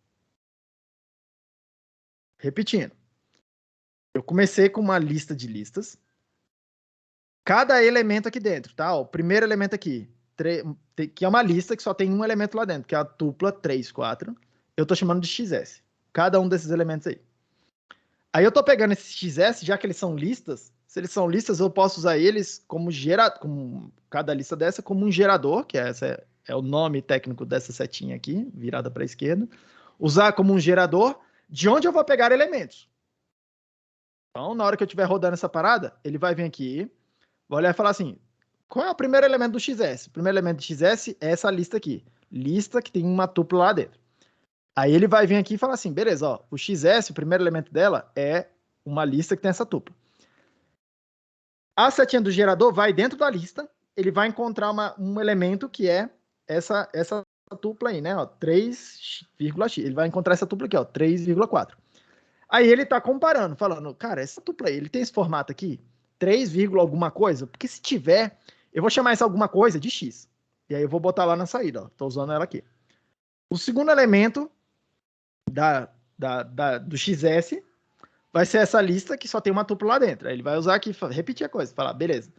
Repetindo. Eu comecei com uma lista de listas. Cada elemento aqui dentro, tá? O primeiro elemento aqui, que é uma lista que só tem um elemento lá dentro, que é a tupla 3, 4. Eu tô chamando de XS. Cada um desses elementos aí. Aí eu tô pegando esses XS, já que eles são listas. Se eles são listas, eu posso usar eles como cada lista dessa como um gerador, que é o nome técnico dessa setinha aqui, virada para a esquerda. Usar como um gerador de onde eu vou pegar elementos. Então, na hora que eu estiver rodando essa parada, ele vai vir aqui, vai olhar e falar assim, qual é o primeiro elemento do XS? O primeiro elemento do XS é essa lista aqui. Lista que tem uma tupla lá dentro. Aí ele vai vir aqui e falar assim, beleza, ó, o XS, o primeiro elemento dela é uma lista que tem essa tupla. A setinha do gerador vai dentro da lista, ele vai encontrar um elemento que é essa tupla aí, né, ó, 3,x. Ele vai encontrar essa tupla aqui, ó, 3,4. Aí ele tá comparando, falando, cara, essa tupla aí, ele tem esse formato aqui, 3, alguma coisa, porque se tiver, eu vou chamar essa alguma coisa de x. E aí eu vou botar lá na saída, ó, tô usando ela aqui. O segundo elemento do XS vai ser essa lista que só tem uma tupla lá dentro. Aí ele vai usar aqui, repetir a coisa, falar, beleza,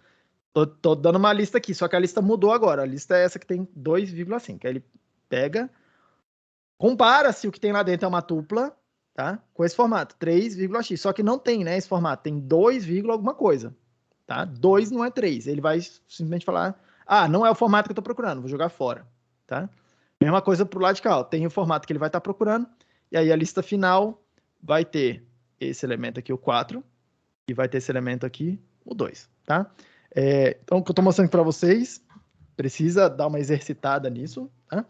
tô dando uma lista aqui, só que a lista mudou agora. A lista é essa que tem 2,5. Aí ele pega, compara se o que tem lá dentro é uma tupla, tá? Com esse formato, 3,x. Só que não tem, né, esse formato, tem 2, alguma coisa, tá? 2 não é 3. Ele vai simplesmente falar, não é o formato que eu tô procurando, vou jogar fora, tá? Mesma coisa pro lado de cá, ó. Tem o formato que ele vai estar procurando, e aí a lista final vai ter esse elemento aqui, o 4, e vai ter esse elemento aqui, o 2, tá? Então, o que eu estou mostrando para vocês, precisa dar uma exercitada nisso, tá?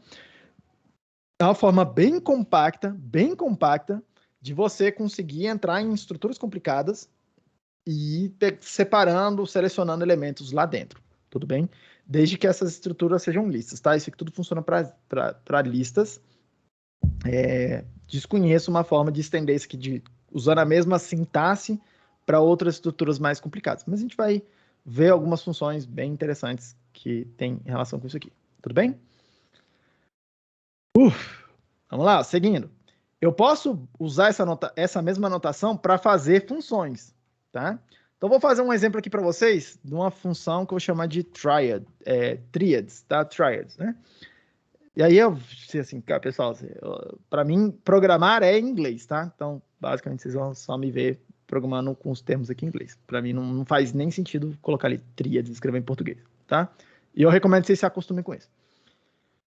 É uma forma bem compacta de você conseguir entrar em estruturas complicadas e ir separando, selecionando elementos lá dentro, tudo bem? Desde que essas estruturas sejam listas, tá? Isso aqui tudo funciona para listas. Desconheço uma forma de estender isso aqui, usando a mesma sintaxe para outras estruturas mais complicadas. Mas a gente vai ver algumas funções bem interessantes que tem em relação com isso aqui. Tudo bem? Vamos lá, seguindo. Eu posso usar essa mesma notação para fazer funções, tá? Então, vou fazer um exemplo aqui para vocês de uma função que eu vou chamar de triads, tá? Triads, né? E aí eu, assim, cara, pessoal, para mim, programar é em inglês, tá? Então, basicamente, vocês vão só me ver programando com os termos aqui em inglês. Para mim, não faz nem sentido colocar ali tríades e escrever em português, tá? E eu recomendo que vocês se acostumem com isso.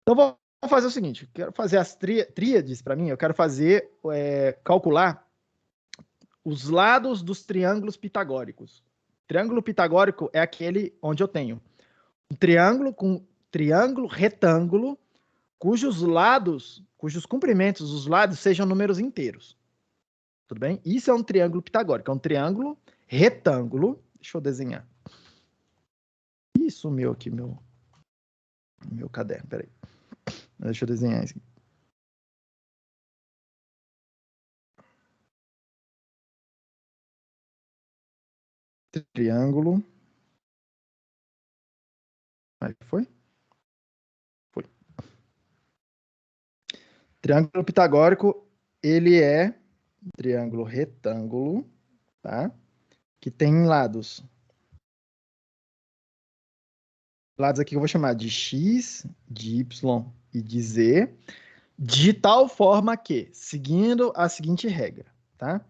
Então, vamos fazer o seguinte, quero fazer as tríades para mim, eu quero calcular os lados dos triângulos pitagóricos. Triângulo pitagórico é aquele onde eu tenho um triângulo retângulo cujos comprimentos, os lados, sejam números inteiros. Tudo bem? Isso é um triângulo pitagórico, é um triângulo retângulo. Deixa eu desenhar. Ih, sumiu aqui meu caderno, peraí. Deixa eu desenhar isso aqui. Triângulo. Aí foi? Foi. Triângulo pitagórico, ele é um triângulo retângulo, tá? Que tem lados. Lados aqui que eu vou chamar de x, de y e de z, de tal forma que, seguindo a seguinte regra, tá?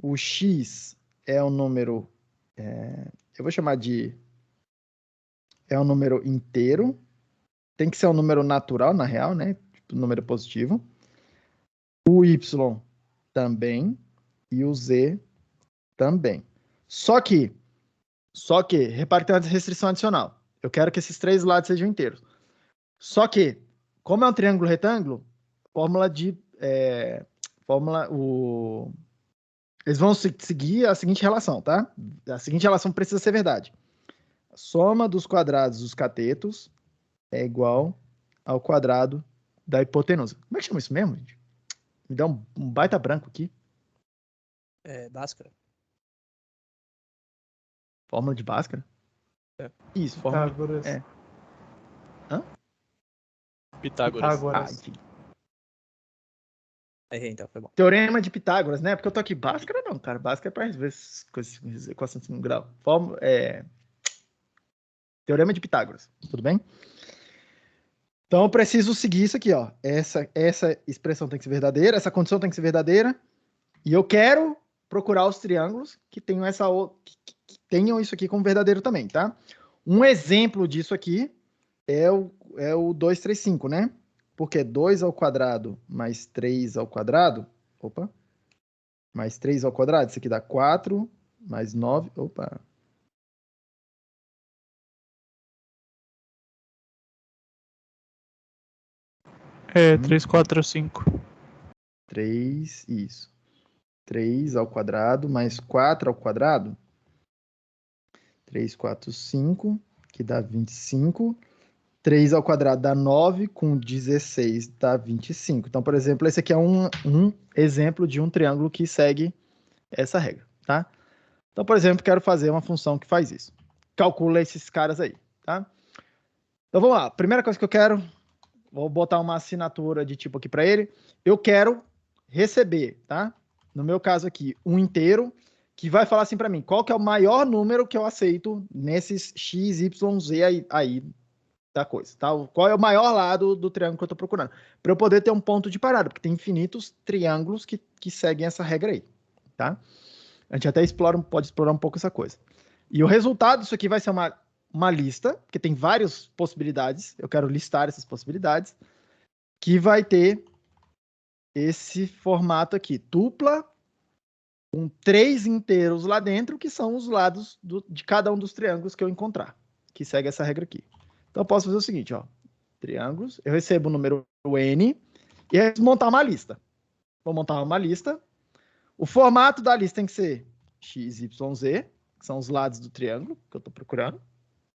O x é um número, eu vou chamar de, é um número inteiro, tem que ser um número natural, na real, né? Tipo, número positivo. O y também e o z também. Só que, repare que tem uma restrição adicional. Eu quero que esses três lados sejam inteiros. Só que, como é um triângulo retângulo, eles vão seguir a seguinte relação, tá? A seguinte relação precisa ser verdade. A soma dos quadrados dos catetos é igual ao quadrado da hipotenusa. Como é que chama isso mesmo, gente? Me dá um baita branco aqui. Bhaskara. Fórmula de Bhaskara? Isso, fórmula de... Hã? Pitágoras. Ah, Errei, então, foi bom. Teorema de Pitágoras, né? Porque eu tô aqui, Bhaskara não, cara. Bhaskara é para resolver equações de segundo grau. Teorema de Pitágoras, tudo bem? Então eu preciso seguir isso aqui, ó. Essa expressão tem que ser verdadeira, essa condição tem que ser verdadeira. E eu quero procurar os triângulos que tenham que tenham isso aqui como verdadeiro também, tá? Um exemplo disso aqui é o 2, 3, 5, né? Porque 2 ao quadrado mais 3 ao quadrado, opa, mais 3 ao quadrado, isso aqui dá 4, mais 9, opa. É, 3, 4, 5. 3, isso. 3 ao quadrado mais 4 ao quadrado. 3, 4, 5, que dá 25. 3 ao quadrado dá 9, com 16 dá 25. Então, por exemplo, esse aqui é um exemplo de um triângulo que segue essa regra, tá? Então, por exemplo, quero fazer uma função que faz isso. Calcula esses caras aí, tá? Então, vamos lá. Primeira coisa que eu quero, vou botar uma assinatura de tipo aqui para ele. Eu quero receber, tá? No meu caso aqui, um inteiro, que vai falar assim para mim, qual que é o maior número que eu aceito nesses x, y, z aí da coisa, tá? Qual é o maior lado do triângulo que eu estou procurando? Para eu poder ter um ponto de parada, porque tem infinitos triângulos que seguem essa regra aí, tá? A gente até pode explorar um pouco essa coisa. E o resultado disso aqui vai ser uma lista, porque tem várias possibilidades, eu quero listar essas possibilidades, que vai ter esse formato aqui, tupla, com 3 inteiros lá dentro, que são os lados de cada um dos triângulos que eu encontrar, que segue essa regra aqui. Então, eu posso fazer o seguinte, ó, triângulos, eu recebo o número n, e aí montar uma lista. Vou montar uma lista. O formato da lista tem que ser x, y, z, que são os lados do triângulo que eu estou procurando,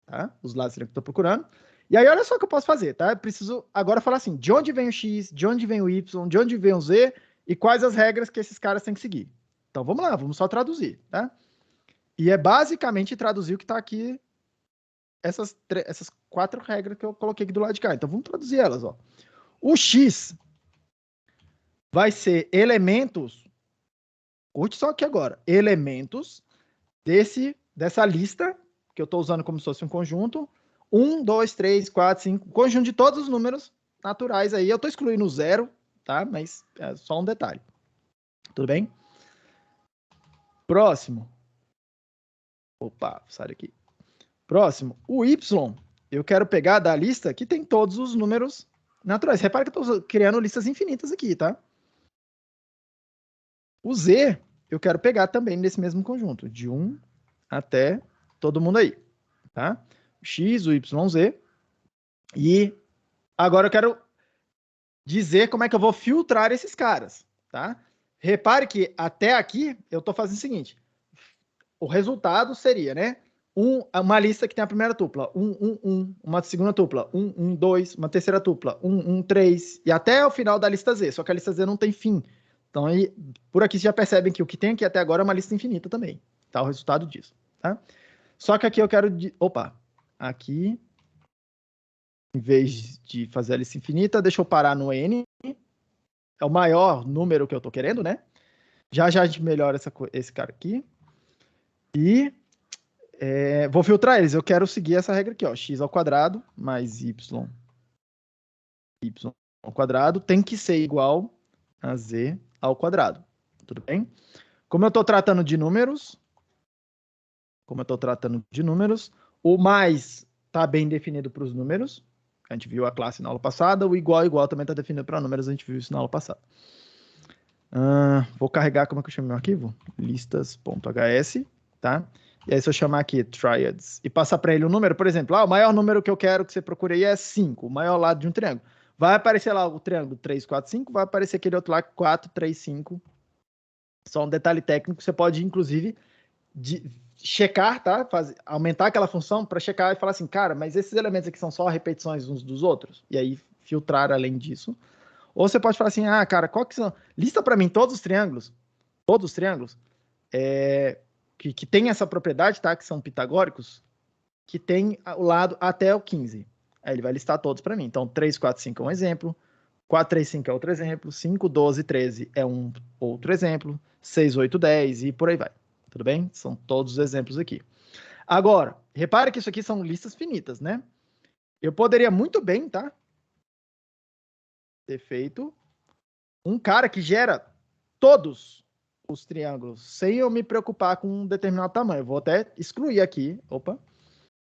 tá? Os lados do triângulo que eu estou procurando. E aí, olha só o que eu posso fazer, tá? Eu preciso agora falar assim, de onde vem o x, de onde vem o y, de onde vem o z, e quais as regras que esses caras têm que seguir. Então, vamos lá, vamos só traduzir, tá? E é basicamente traduzir o que está aqui, essas 4 regras que eu coloquei aqui do lado de cá. Então, vamos traduzir elas, ó. O x vai ser elementos, curte só aqui agora, elementos dessa lista, que eu estou usando como se fosse um conjunto, 1, 2, 3, 4, 5, conjunto de todos os números naturais aí. Eu estou excluindo o 0, tá? Mas é só um detalhe. Tudo bem? Próximo. Opa, sai daqui. Próximo. O y, eu quero pegar da lista que tem todos os números naturais. Repara que eu estou criando listas infinitas aqui, tá? O z, eu quero pegar também nesse mesmo conjunto, de 1 até todo mundo aí, tá? O x, o y, o z. E agora eu quero dizer como é que eu vou filtrar esses caras, tá? Repare que até aqui eu estou fazendo o seguinte. O resultado seria, né? Uma lista que tem a primeira tupla, 1, 1, 1, uma segunda tupla, 1, 1, 2, uma terceira tupla, 1, 1, 3, e até o final da lista Z, só que a lista Z não tem fim. Então, aí, por aqui, vocês já percebem que o que tem aqui até agora é uma lista infinita também, tá? O resultado disso, tá? Só que aqui eu quero... Opa! Aqui, em vez de fazer a lista infinita, deixa eu parar no N. É o maior número que eu tô querendo, né? Já a gente melhora esse cara aqui. E... vou filtrar eles. Eu quero seguir essa regra aqui, ó. X ao quadrado mais y ao quadrado tem que ser igual a z ao quadrado. Tudo bem? Como eu estou tratando de números, o mais está bem definido para os números. A gente viu a classe na aula passada. O igual também está definido para números. A gente viu isso na aula passada. Vou carregar, como é que eu chamo meu arquivo? Listas.hs, tá? E aí, se eu chamar aqui triads e passar para ele um número, por exemplo, o maior número que eu quero que você procure aí é 5, o maior lado de um triângulo. Vai aparecer lá o triângulo 3, 4, 5, vai aparecer aquele outro lá 4, 3, 5. Só um detalhe técnico, você pode, inclusive, checar, tá? Aumentar aquela função para checar e falar assim, cara, mas esses elementos aqui são só repetições uns dos outros? E aí, filtrar além disso. Ou você pode falar assim, cara, qual que são... Lista para mim todos os triângulos, que tem essa propriedade, tá? Que são pitagóricos, que tem o lado até o 15. Aí ele vai listar todos para mim. Então, 3, 4, 5 é um exemplo. 4, 3, 5 é outro exemplo. 5, 12, 13 é um outro exemplo. 6, 8, 10 e por aí vai. Tudo bem? São todos os exemplos aqui. Agora, repare que isso aqui são listas finitas, né? Eu poderia muito bem, tá? Ter feito um cara que gera todos os triângulos, sem eu me preocupar com um determinado tamanho. Eu vou até excluir aqui. Opa.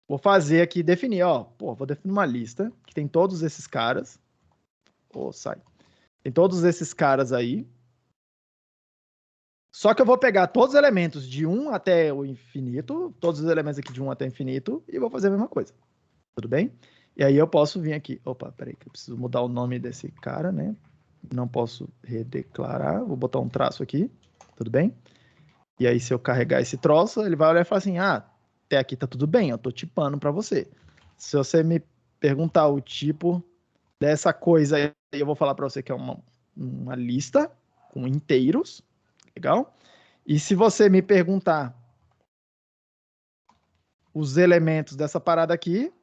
Vou fazer aqui, definir, ó. Pô, vou definir uma lista que tem todos esses caras. Ô, sai. Tem todos esses caras aí. Só que eu vou pegar todos os elementos de 1 até o infinito, todos os elementos aqui de 1 até o infinito, e vou fazer a mesma coisa. Tudo bem? E aí eu posso vir aqui. Opa, peraí, que eu preciso mudar o nome desse cara, né? Não posso redeclarar. Vou botar um traço aqui. Tudo bem? E aí, se eu carregar esse troço, ele vai olhar e falar assim: ah, até aqui tá tudo bem, eu tô tipando para você. Se você me perguntar o tipo dessa coisa aí, eu vou falar para você que é uma lista com inteiros. Legal? E se você me perguntar os elementos dessa parada aqui,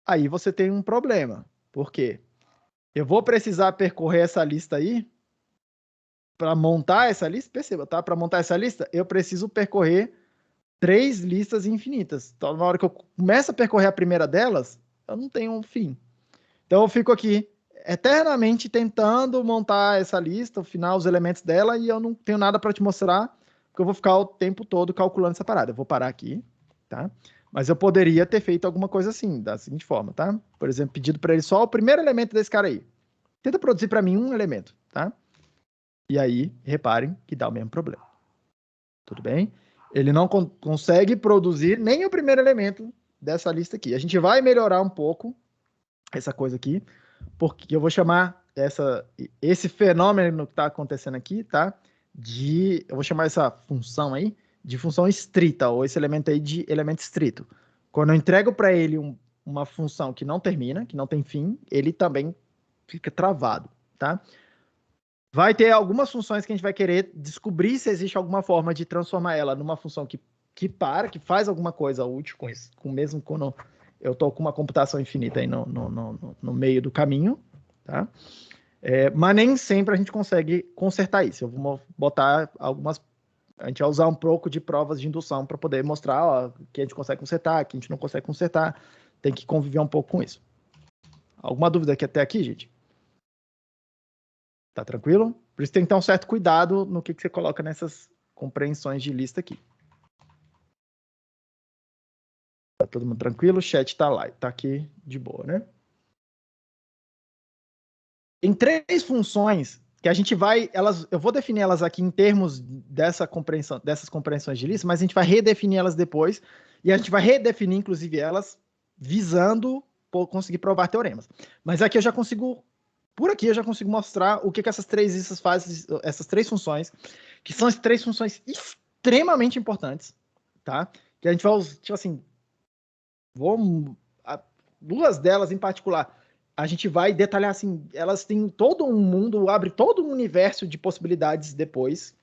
aí você tem um problema. Por quê? Eu vou precisar percorrer essa lista aí para montar essa lista. Perceba, tá? Para montar essa lista, eu preciso percorrer 3 listas infinitas. Então, na hora que eu começo a percorrer a primeira delas, eu não tenho um fim. Então, eu fico aqui eternamente tentando montar essa lista, afinal, os elementos dela, e eu não tenho nada para te mostrar, porque eu vou ficar o tempo todo calculando essa parada. Eu vou parar aqui, tá? Mas eu poderia ter feito alguma coisa assim, da seguinte forma, tá? Por exemplo, pedido para ele só o primeiro elemento desse cara aí. Tenta produzir para mim um elemento, tá? E aí, reparem que dá o mesmo problema. Tudo bem? Ele não consegue produzir nem o primeiro elemento dessa lista aqui. A gente vai melhorar um pouco essa coisa aqui, porque eu vou chamar esse fenômeno que está acontecendo aqui, tá? Eu vou chamar essa função aí de função estrita, ou esse elemento aí de elemento estrito. Quando eu entrego para ele uma função que não termina, que não tem fim, ele também fica travado, tá? Vai ter algumas funções que a gente vai querer descobrir se existe alguma forma de transformar ela numa função que faz alguma coisa útil com isso, mesmo quando eu estou com uma computação infinita aí no meio do caminho, tá? Mas nem sempre a gente consegue consertar isso. Eu vou botar a gente vai usar um pouco de provas de indução para poder mostrar ó, que a gente consegue consertar, que a gente não consegue consertar. Tem que conviver um pouco com isso. Alguma dúvida aqui até aqui, gente? Tá tranquilo? Por isso tem que ter um certo cuidado no que você coloca nessas compreensões de lista aqui. Tá todo mundo tranquilo? O chat tá lá, tá aqui de boa, né? Tem 3 funções que a gente vai, eu vou definir elas aqui em termos dessas compreensões de lista, mas a gente vai redefinir elas depois e a gente vai redefinir, inclusive, elas visando conseguir provar teoremas. Mas aqui eu já consigo por aqui eu já consigo mostrar o que essas 3 listas fazem, essas 3 funções, que são as 3 funções extremamente importantes, tá? Que a gente vai, tipo assim, duas delas em particular, a gente vai detalhar assim, elas têm todo um mundo, abre todo um universo de possibilidades depois,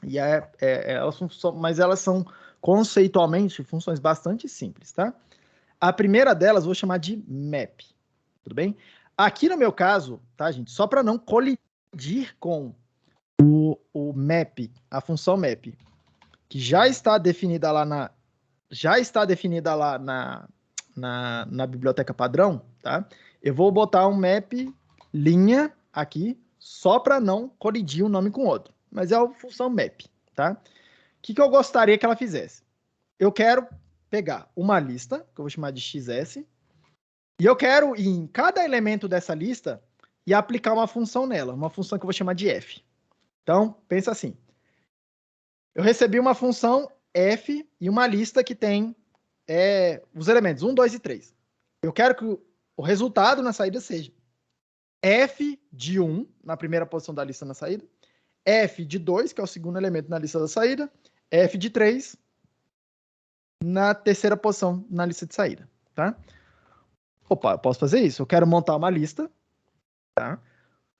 e mas elas são conceitualmente funções bastante simples, tá? A primeira delas vou chamar de map, tudo bem? Aqui no meu caso, tá, gente? Só para não colidir com o map, a função map, que já está definida lá na biblioteca padrão, tá? Eu vou botar um map linha aqui, só para não colidir um nome com o outro. Mas é a função map, tá? O que eu gostaria que ela fizesse? Eu quero pegar uma lista, que eu vou chamar de XS, e eu quero ir em cada elemento dessa lista e aplicar uma função nela, uma função que eu vou chamar de f. Então, pensa assim. Eu recebi uma função f e uma lista que tem os elementos 1, 2 e 3. Eu quero que o resultado na saída seja f de 1 na primeira posição da lista na saída, f de 2, que é o segundo elemento na lista da saída, f de 3 na terceira posição na lista de saída, tá? Opa, eu posso fazer isso. Eu quero montar uma lista, tá?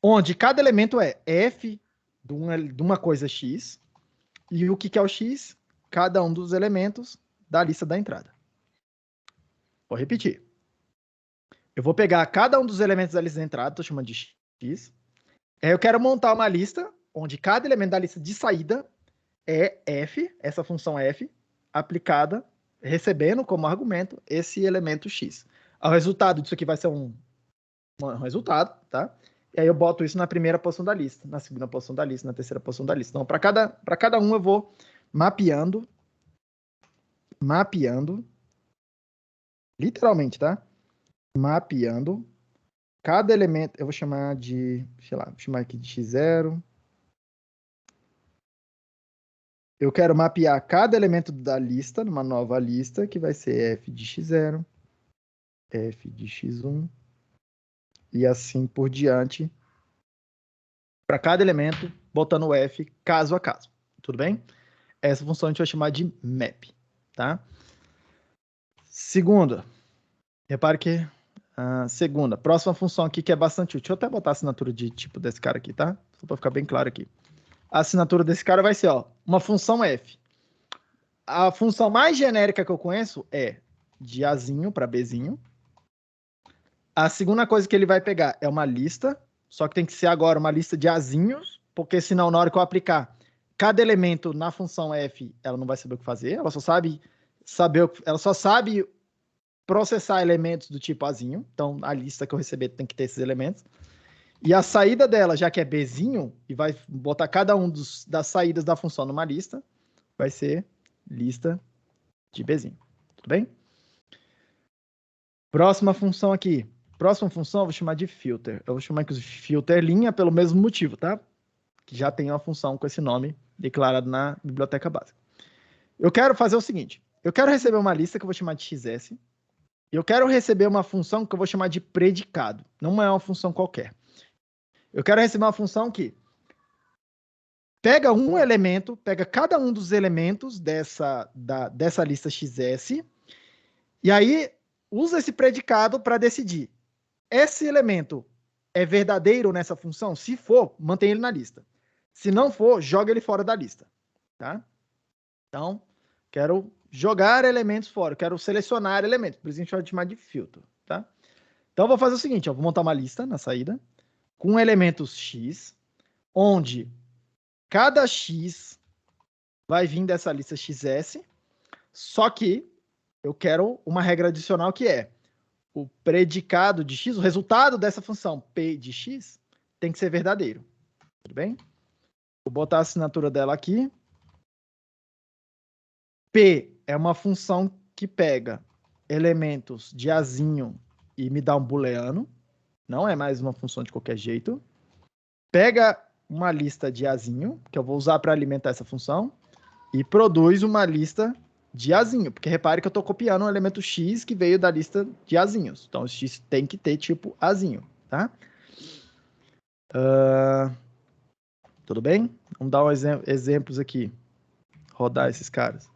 Onde cada elemento é f de uma coisa x, e o que é o x? Cada um dos elementos da lista da entrada. Vou repetir. Eu vou pegar cada um dos elementos da lista de entrada, estou chamando de X. Aí eu quero montar uma lista onde cada elemento da lista de saída é F, essa função F, aplicada, recebendo como argumento esse elemento X. O resultado disso aqui vai ser um resultado, tá? E aí eu boto isso na primeira posição da lista, na segunda posição da lista, na terceira posição da lista. Então, para cada um eu vou mapeando, literalmente, tá? Mapeando cada elemento, eu vou chamar de, sei lá, vou chamar aqui de X0. Eu quero mapear cada elemento da lista, numa nova lista, que vai ser F de X0, F de X1, e assim por diante, para cada elemento, botando o F caso a caso. Tudo bem? Essa função a gente vai chamar de map, tá? Segunda. Repare que segunda, próxima função aqui que é bastante útil. Deixa eu até botar a assinatura de tipo desse cara aqui, tá? Só para ficar bem claro aqui. A assinatura desse cara vai ser, ó, uma função f. A função mais genérica que eu conheço é de Azinho para Bzinho. A segunda coisa que ele vai pegar é uma lista, só que tem que ser agora uma lista de Azinhos, porque senão na hora que eu aplicar cada elemento na função f, ela não vai saber o que fazer, ela só sabe processar elementos do tipo Azinho. Então, a lista que eu receber tem que ter esses elementos. E a saída dela, já que é Bzinho, e vai botar cada um das saídas da função numa lista, vai ser lista de Bzinho. Tudo bem? Próxima função aqui. Próxima função eu vou chamar de filter. Eu vou chamar inclusive filter linha pelo mesmo motivo, tá? Que já tem uma função com esse nome declarado na biblioteca básica. Eu quero fazer o seguinte. Eu quero receber uma lista que eu vou chamar de XS. Eu quero receber uma função que eu vou chamar de predicado. Não é uma função qualquer. Eu quero receber uma função que pega um elemento, pega cada um dos elementos dessa lista XS, e aí usa esse predicado para decidir. Esse elemento é verdadeiro nessa função? Se for, mantém ele na lista. Se não for, joga ele fora da lista. Tá? Então, quero jogar elementos fora, quero selecionar elementos, por isso a gente vai chamar de filtro, tá? Então, eu vou fazer o seguinte, eu vou montar uma lista na saída com elementos X, onde cada X vai vir dessa lista XS, só que eu quero uma regra adicional que é o predicado de X, o resultado dessa função P de X, tem que ser verdadeiro. Tudo bem? Vou botar a assinatura dela aqui. P é uma função que pega elementos de Azinho e me dá um booleano. Não é mais uma função de qualquer jeito. Pega uma lista de Azinho, que eu vou usar para alimentar essa função, e produz uma lista de Azinho. Porque repare que eu estou copiando um elemento X que veio da lista de Azinhos. Então, o X tem que ter tipo Azinho, tá? Tudo bem? Vamos dar exemplos aqui. Rodar esses caras.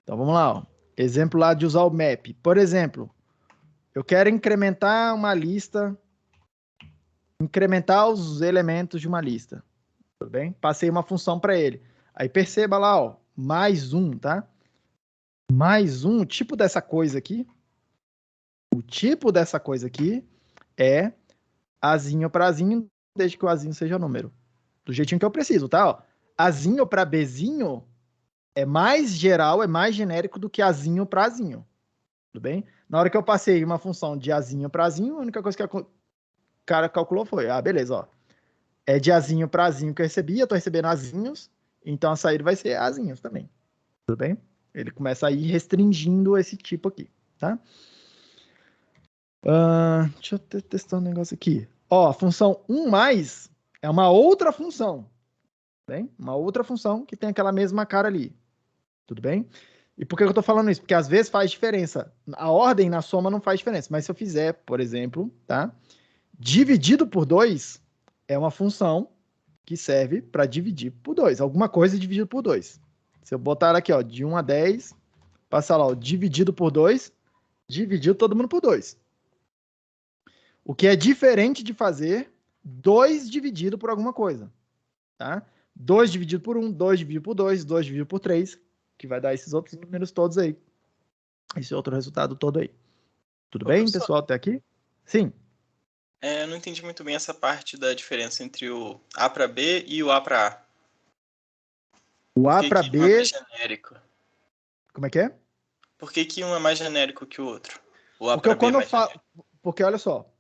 Então, vamos lá. Ó. Exemplo lá de usar o map. Por exemplo, eu quero incrementar uma lista, incrementar os elementos de uma lista. Tudo bem? Passei uma função para ele. Aí perceba lá, ó, mais um, tá? Mais um, o tipo dessa coisa aqui. O tipo dessa coisa aqui é Azinho para Azinho, desde que o Azinho seja número. Do jeitinho que eu preciso, tá? Ó, Azinho para Bzinho é mais geral, é mais genérico do que Azinho para Azinho. Tudo bem? Na hora que eu passei uma função de Azinho para Azinho, a única coisa que o cara calculou foi, beleza, ó. É de Azinho para Azinho que eu recebi, eu tô recebendo Azinhos, então a saída vai ser Azinhos também. Tudo bem? Ele começa a ir restringindo esse tipo aqui, tá? Deixa eu testar um negócio aqui. Ó, a função 1+ é uma outra função. Bem? Uma outra função que tem aquela mesma cara ali. Tudo bem? E por que eu tô falando isso? Porque às vezes faz diferença. A ordem na soma não faz diferença. Mas se eu fizer, por exemplo, tá? Dividido por 2 é uma função que serve para dividir por 2. Alguma coisa dividido por 2. Se eu botar aqui, ó, de 1 a 10, passar lá, ó, dividido por 2, dividiu todo mundo por 2. O que é diferente de fazer 2 dividido por alguma coisa, tá? 2 dividido por 1, 2 dividido por 2, 2 dividido por 3, que vai dar esses outros números todos aí. Esse outro resultado todo aí. Tudo Ô, bem, professor. pessoal, até aqui? Sim. Eu não entendi muito bem essa parte da diferença entre o A para B e o A para A. O A Por que para que um é B, mais genérico? como é que é? Por que que um é mais genérico que o outro? O A Porque para B é quando eu mais falo, genérico. porque olha só,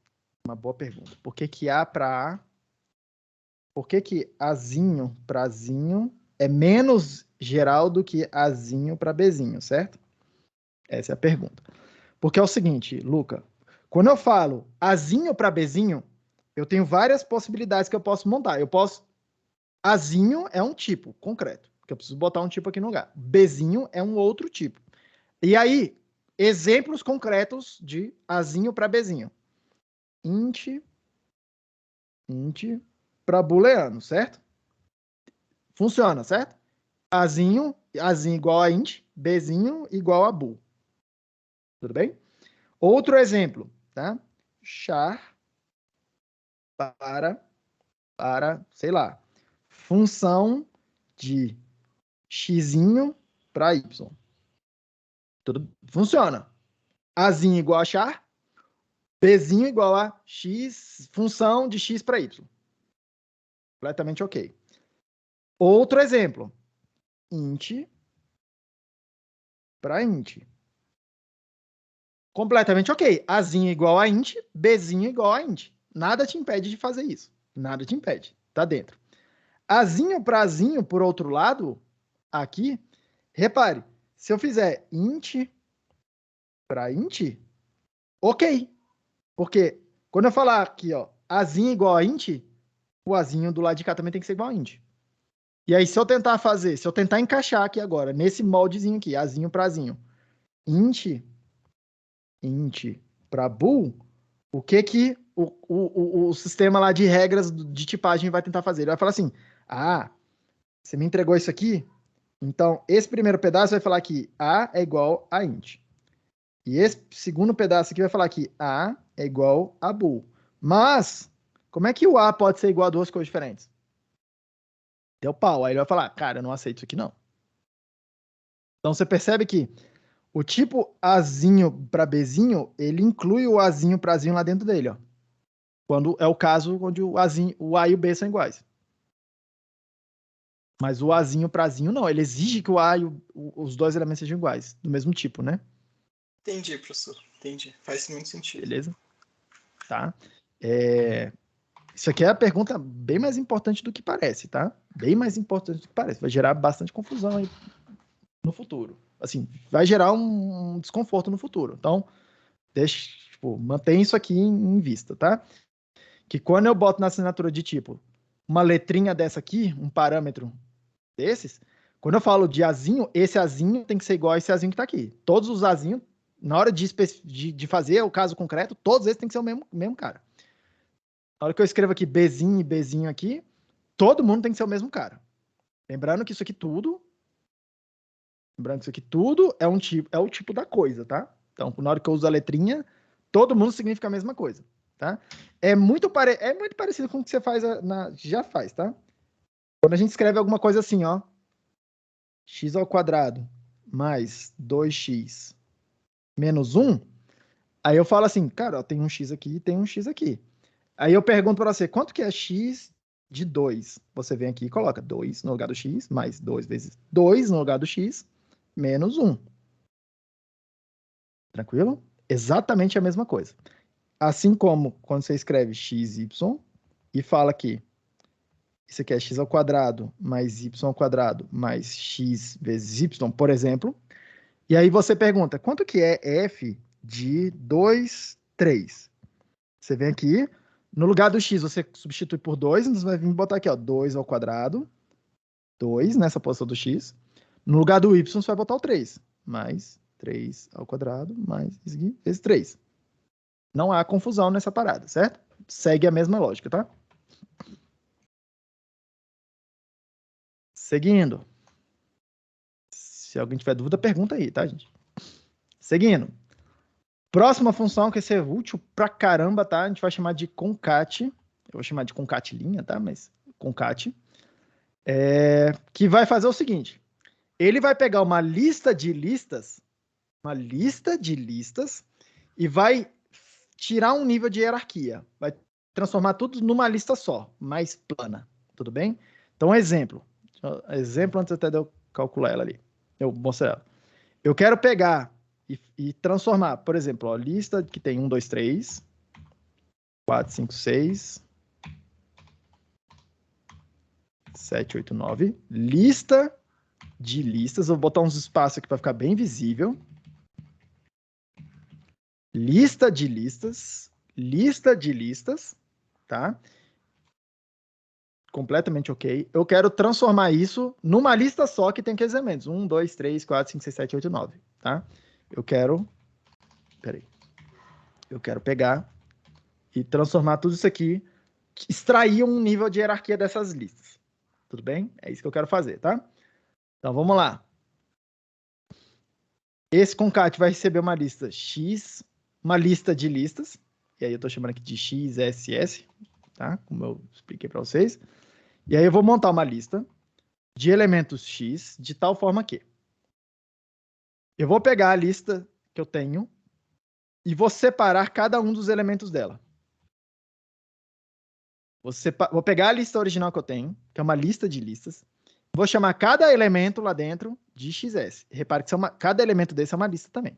uma boa pergunta. Por que que A para A? Por que que Azinho para Zinho é menos geral do que Azinho para Bzinho, certo? Essa é a pergunta. Porque é o seguinte, Luca, quando eu falo Azinho para Bzinho, eu tenho várias possibilidades que eu posso montar. Azinho é um tipo concreto, que eu preciso botar um tipo aqui no lugar. Bzinho é um outro tipo. E aí, exemplos concretos de Azinho para Bzinho. Int para booleano, certo? Funciona, certo? Azinho igual a int, Bzinho igual a bool. Tudo bem? Outro exemplo, tá? Char para, sei lá, função de xzinho para y. Tudo funciona. Azinho igual a char, Bzinho igual a x, função de x para y. Completamente ok. Outro exemplo, int para int. Completamente ok. Azinho igual a int, Bzinho igual a int. Nada te impede de fazer isso. Nada te impede. Tá dentro. Azinho para azinho, por outro lado, aqui, repare, se eu fizer int para int, ok. Porque quando eu falar aqui, ó, azinho igual a int, o azinho do lado de cá também tem que ser igual a int. E aí, se eu tentar encaixar aqui agora, nesse moldezinho aqui, azinho para azinho, int para bool, o que que o sistema lá de regras de tipagem vai tentar fazer? Ele vai falar assim, você me entregou isso aqui? Então, esse primeiro pedaço vai falar que A é igual a int. E esse segundo pedaço aqui vai falar que A é igual a bool. Mas, como é que o A pode ser igual a duas coisas diferentes? Deu pau. Aí ele vai falar, cara, eu não aceito isso aqui não. Então, você percebe que o tipo Azinho para Bzinho, ele inclui o Azinho para Zinho lá dentro dele, ó. Quando é o caso onde o A e o B são iguais. Mas o Azinho para Zinho não, ele exige que o A e os dois elementos sejam iguais, do mesmo tipo, né? Entendi, professor. Entendi. Faz muito sentido. Beleza? Tá? Isso aqui é a pergunta bem mais importante do que parece, tá? Bem mais importante do que parece. Vai gerar bastante confusão aí no futuro. Assim, vai gerar um desconforto no futuro. Então, mantém isso aqui em vista, tá? Que quando eu boto na assinatura de tipo uma letrinha dessa aqui, um parâmetro desses, quando eu falo de azinho, esse azinho tem que ser igual a esse azinho que tá aqui. Todos os azinhos, na hora de fazer o caso concreto, todos esses tem que ser o mesmo cara. Na hora que eu escrevo aqui Bzinho e Bzinho aqui, todo mundo tem que ser o mesmo cara. Lembrando que isso aqui tudo é o tipo da coisa, tá? Então, na hora que eu uso a letrinha, todo mundo significa a mesma coisa, tá? É muito parecido com o que você faz já faz, tá? Quando a gente escreve alguma coisa assim, ó, x ao quadrado mais 2x menos 1, aí eu falo assim, cara, ó, tem um x aqui e tem um x aqui. Aí eu pergunto para você, quanto que é x de 2? Você vem aqui e coloca 2 no lugar do x, mais 2 vezes 2 no lugar do x, menos 1. Tranquilo? Exatamente a mesma coisa. Assim como quando você escreve xy e fala que isso aqui é x ao quadrado mais y ao quadrado mais x vezes y, por exemplo. E aí você pergunta, quanto que é f de 2, 3? Você vem aqui, no lugar do x você substitui por 2, então você vai vir botar aqui, ó, 2 ao quadrado, 2 nessa posição do x. No lugar do y você vai botar o 3, mais 3 ao quadrado, mais isso aqui, vezes 3. Não há confusão nessa parada, certo? Segue a mesma lógica, tá? Seguindo. Se alguém tiver dúvida, pergunta aí, tá, gente? Seguindo. Próxima função que vai ser útil pra caramba, tá? A gente vai chamar de concat. Eu vou chamar de concatelinha, tá? Mas concat. Que vai fazer o seguinte. Ele vai pegar uma lista de listas, e vai tirar um nível de hierarquia. Vai transformar tudo numa lista só, mais plana. Tudo bem? Então, exemplo. Exemplo antes até de eu calcular ela ali. Eu mostro ela. Eu quero pegar e transformar, por exemplo, ó, lista que tem 1, 2, 3, 4, 5, 6, 7, 8, 9. Lista de listas. Eu vou botar uns espaços aqui para ficar bem visível. Lista de listas. Lista de listas. Tá? Completamente ok. Eu quero transformar isso numa lista só que tem aqueles elementos. 1, 2, 3, 4, 5, 6, 7, 8, 9. Tá? Eu quero... Peraí. Eu quero pegar e transformar tudo isso aqui, extrair um nível de hierarquia dessas listas. Tudo bem? É isso que eu quero fazer, tá? Então, vamos lá. Esse concat vai receber uma lista X, uma lista de listas, e aí eu estou chamando aqui de XSS, tá? Como eu expliquei para vocês. E aí eu vou montar uma lista de elementos X de tal forma que eu vou pegar a lista que eu tenho e vou separar cada um dos elementos dela. Vou pegar a lista original que eu tenho, que é uma lista de listas, vou chamar cada elemento lá dentro de XS. Repare que cada elemento desse é uma lista também.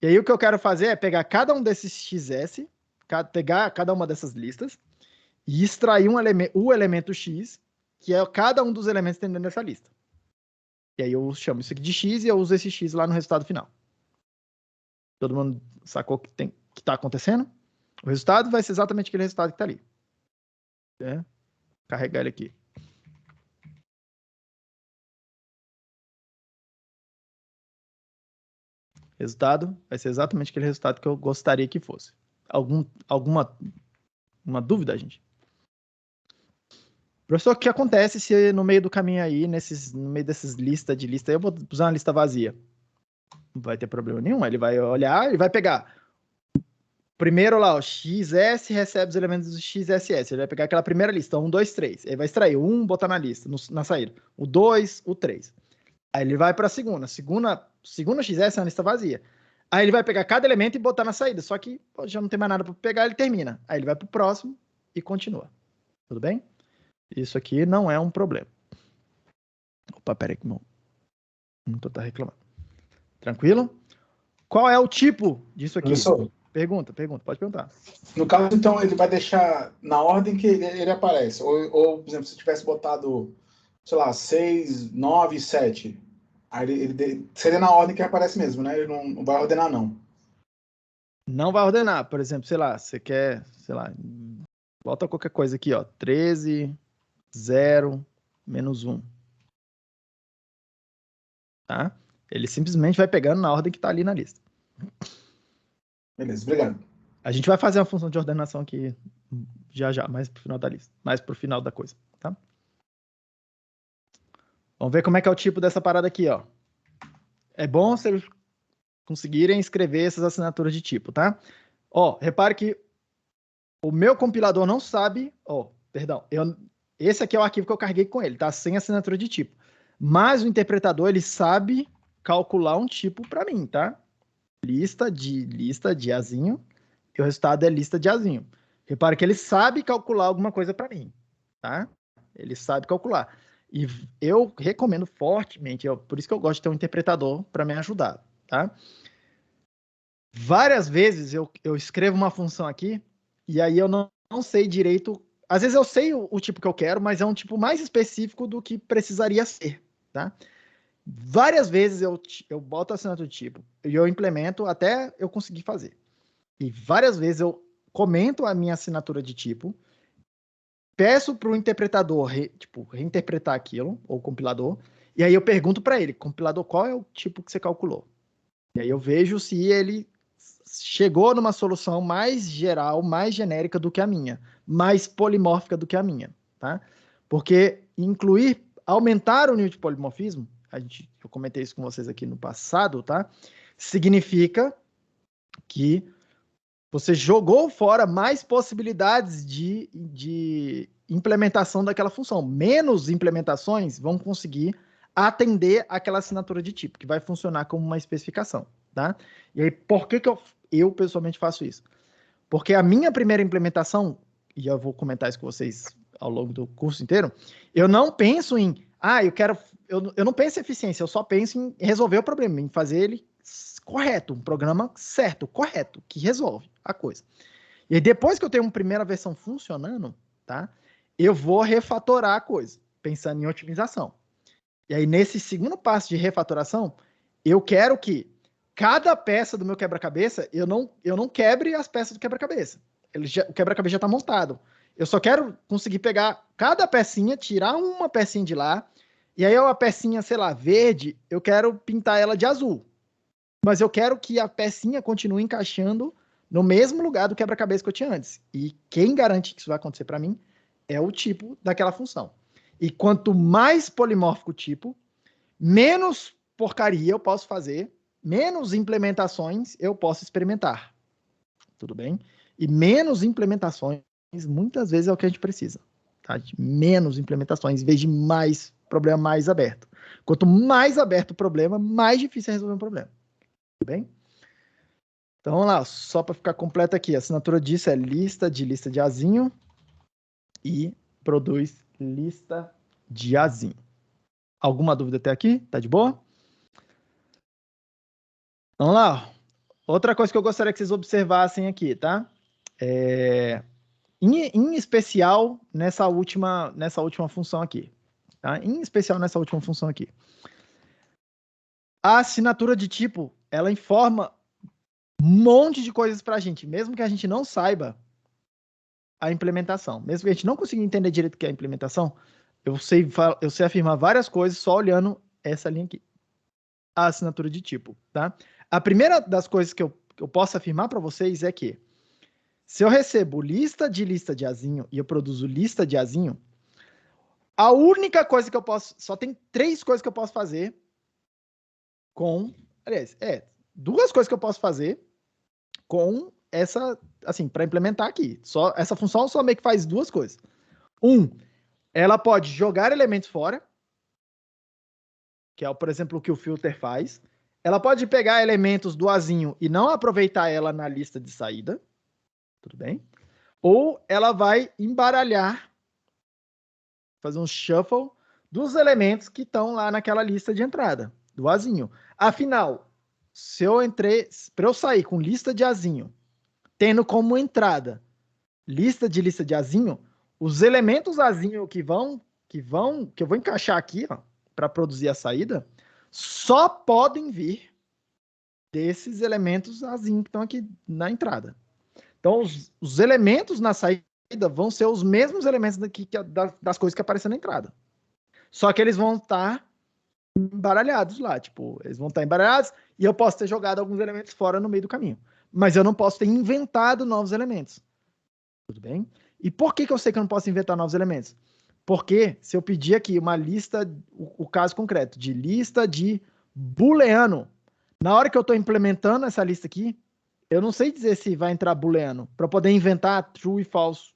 E aí o que eu quero fazer é pegar cada um desses XS, pegar cada uma dessas listas e extrair o elemento X, que é cada um dos elementos que tem dentro dessa lista. E aí eu chamo isso aqui de X e eu uso esse X lá no resultado final. Todo mundo sacou o que está acontecendo? O resultado vai ser exatamente aquele resultado que está ali. Carregar ele aqui. Resultado vai ser exatamente aquele resultado que eu gostaria que fosse. Alguma dúvida, gente? Professor, o que acontece se no meio do caminho aí, no meio dessas listas de lista, eu vou usar uma lista vazia? Não vai ter problema nenhum. Ele vai olhar, ele vai pegar. Primeiro lá, o XS recebe os elementos do XSS. Ele vai pegar aquela primeira lista, 1, 2, 3. Ele vai extrair o 1, botar na lista, na saída. O 2, o 3. Aí ele vai para a segunda. Segunda XS é uma lista vazia. Aí ele vai pegar cada elemento e botar na saída. Só que já não tem mais nada para pegar, ele termina. Aí ele vai para o próximo e continua. Tudo bem? Isso aqui não é um problema. Opa, peraí que não tá reclamando. Tranquilo? Qual é o tipo disso aqui? Professor, Pergunta, pode perguntar. no caso, então, ele vai deixar na ordem que ele aparece. Ou, por exemplo, se tivesse botado, sei lá, 6, 9, 7. Aí seria na ordem que aparece mesmo, né? Ele não vai ordenar, não. Não vai ordenar. Por exemplo, sei lá, você quer, sei lá, bota qualquer coisa aqui, ó. 13, 0, menos 1. Tá? Ele simplesmente vai pegando na ordem que tá ali na lista. Beleza, obrigado. A gente vai fazer uma função de ordenação aqui já, mais pro final da lista. Mais pro final da coisa, tá? Vamos ver como é que é o tipo dessa parada aqui, ó. É bom vocês conseguirem escrever essas assinaturas de tipo, tá? Ó, repare que o meu compilador não sabe... Ó, perdão. Esse aqui é o arquivo que eu carreguei com ele, tá? Sem assinatura de tipo. Mas o interpretador, ele sabe calcular um tipo para mim, tá? Lista de Azinho, e o resultado é lista de Azinho. Repare que ele sabe calcular alguma coisa para mim, tá? Ele sabe calcular. E eu recomendo fortemente, por isso que eu gosto de ter um interpretador para me ajudar, tá? Várias vezes eu escrevo uma função aqui, e aí eu não sei direito... Às vezes eu sei o tipo que eu quero, mas é um tipo mais específico do que precisaria ser, tá? Várias vezes eu boto a assinatura de tipo e eu implemento até eu conseguir fazer. E várias vezes eu comento a minha assinatura de tipo, peço para o interpretador reinterpretar aquilo, ou compilador, e aí eu pergunto para ele, compilador, qual é o tipo que você calculou? E aí eu vejo se ele chegou numa solução mais geral, mais genérica do que a minha, mais polimórfica do que a minha, tá? Porque aumentar o nível de polimorfismo, eu comentei isso com vocês aqui no passado, tá? Significa que você jogou fora mais possibilidades de implementação daquela função. Menos implementações vão conseguir atender aquela assinatura de tipo, que vai funcionar como uma especificação, tá? E aí, por que eu pessoalmente faço isso? Porque a minha primeira implementação, e eu vou comentar isso com vocês ao longo do curso inteiro, eu não penso em, eu não penso em eficiência, eu só penso em resolver o problema, em fazer ele correto, um programa certo, correto, que resolve a coisa. E aí, depois que eu tenho uma primeira versão funcionando, tá? Eu vou refatorar a coisa, pensando em otimização. E aí, nesse segundo passo de refatoração, eu quero que cada peça do meu quebra-cabeça, eu não quebre as peças do quebra-cabeça. O quebra-cabeça já está montado. Eu só quero conseguir pegar cada pecinha, tirar uma pecinha de lá, e aí a pecinha, sei lá, verde, eu quero pintar ela de azul. Mas eu quero que a pecinha continue encaixando no mesmo lugar do quebra-cabeça que eu tinha antes. E quem garante que isso vai acontecer para mim é o tipo daquela função. E quanto mais polimórfico o tipo, menos porcaria eu posso fazer, menos implementações eu posso experimentar. Tudo bem? E menos implementações, muitas vezes, é o que a gente precisa. Tá? De menos implementações, em vez de mais problema mais aberto. Quanto mais aberto o problema, mais difícil é resolver um problema. Tudo bem? Então, vamos lá. Só para ficar completo aqui. A assinatura disso é lista de azinho e produz lista de azinho. Alguma dúvida até aqui? Tá de boa? Vamos lá. Outra coisa que eu gostaria que vocês observassem aqui, tá? Em especial nessa última função aqui. Tá? Em especial nessa última função aqui. A assinatura de tipo, ela informa um monte de coisas para a gente, mesmo que a gente não saiba a implementação. Mesmo que a gente não consiga entender direito o que é a implementação, eu sei afirmar várias coisas só olhando essa linha aqui. A assinatura de tipo, tá? A primeira das coisas que eu posso afirmar para vocês é que se eu recebo lista de azinho e eu produzo lista de azinho, a única coisa que eu posso... Só tem 3 coisas que eu posso fazer com... Aliás, 2 coisas que eu posso fazer com essa... Assim, para implementar aqui. Essa função só meio que faz 2 coisas. Ela pode jogar elementos fora, que é, por exemplo, o que o filter faz. Ela pode pegar elementos do azinho e não aproveitar ela na lista de saída. Tudo bem? Ou ela vai embaralhar, fazer um shuffle dos elementos que estão lá naquela lista de entrada, do azinho. Afinal, se eu para eu sair com lista de azinho, tendo como entrada lista de azinho, os elementos azinho que eu vou encaixar aqui, para produzir a saída, só podem vir desses elementos azinho que estão aqui na entrada. Então, os elementos na saída vão ser os mesmos elementos das coisas que aparecem na entrada. Só que eles vão estar embaralhados lá. Tipo, eles vão estar embaralhados e eu posso ter jogado alguns elementos fora no meio do caminho. Mas eu não posso ter inventado novos elementos. Tudo bem? E por que eu sei que eu não posso inventar novos elementos? Porque se eu pedir aqui uma lista, o caso concreto, de lista de booleano, na hora que eu estou implementando essa lista aqui, eu não sei dizer se vai entrar booleano, para poder inventar true e false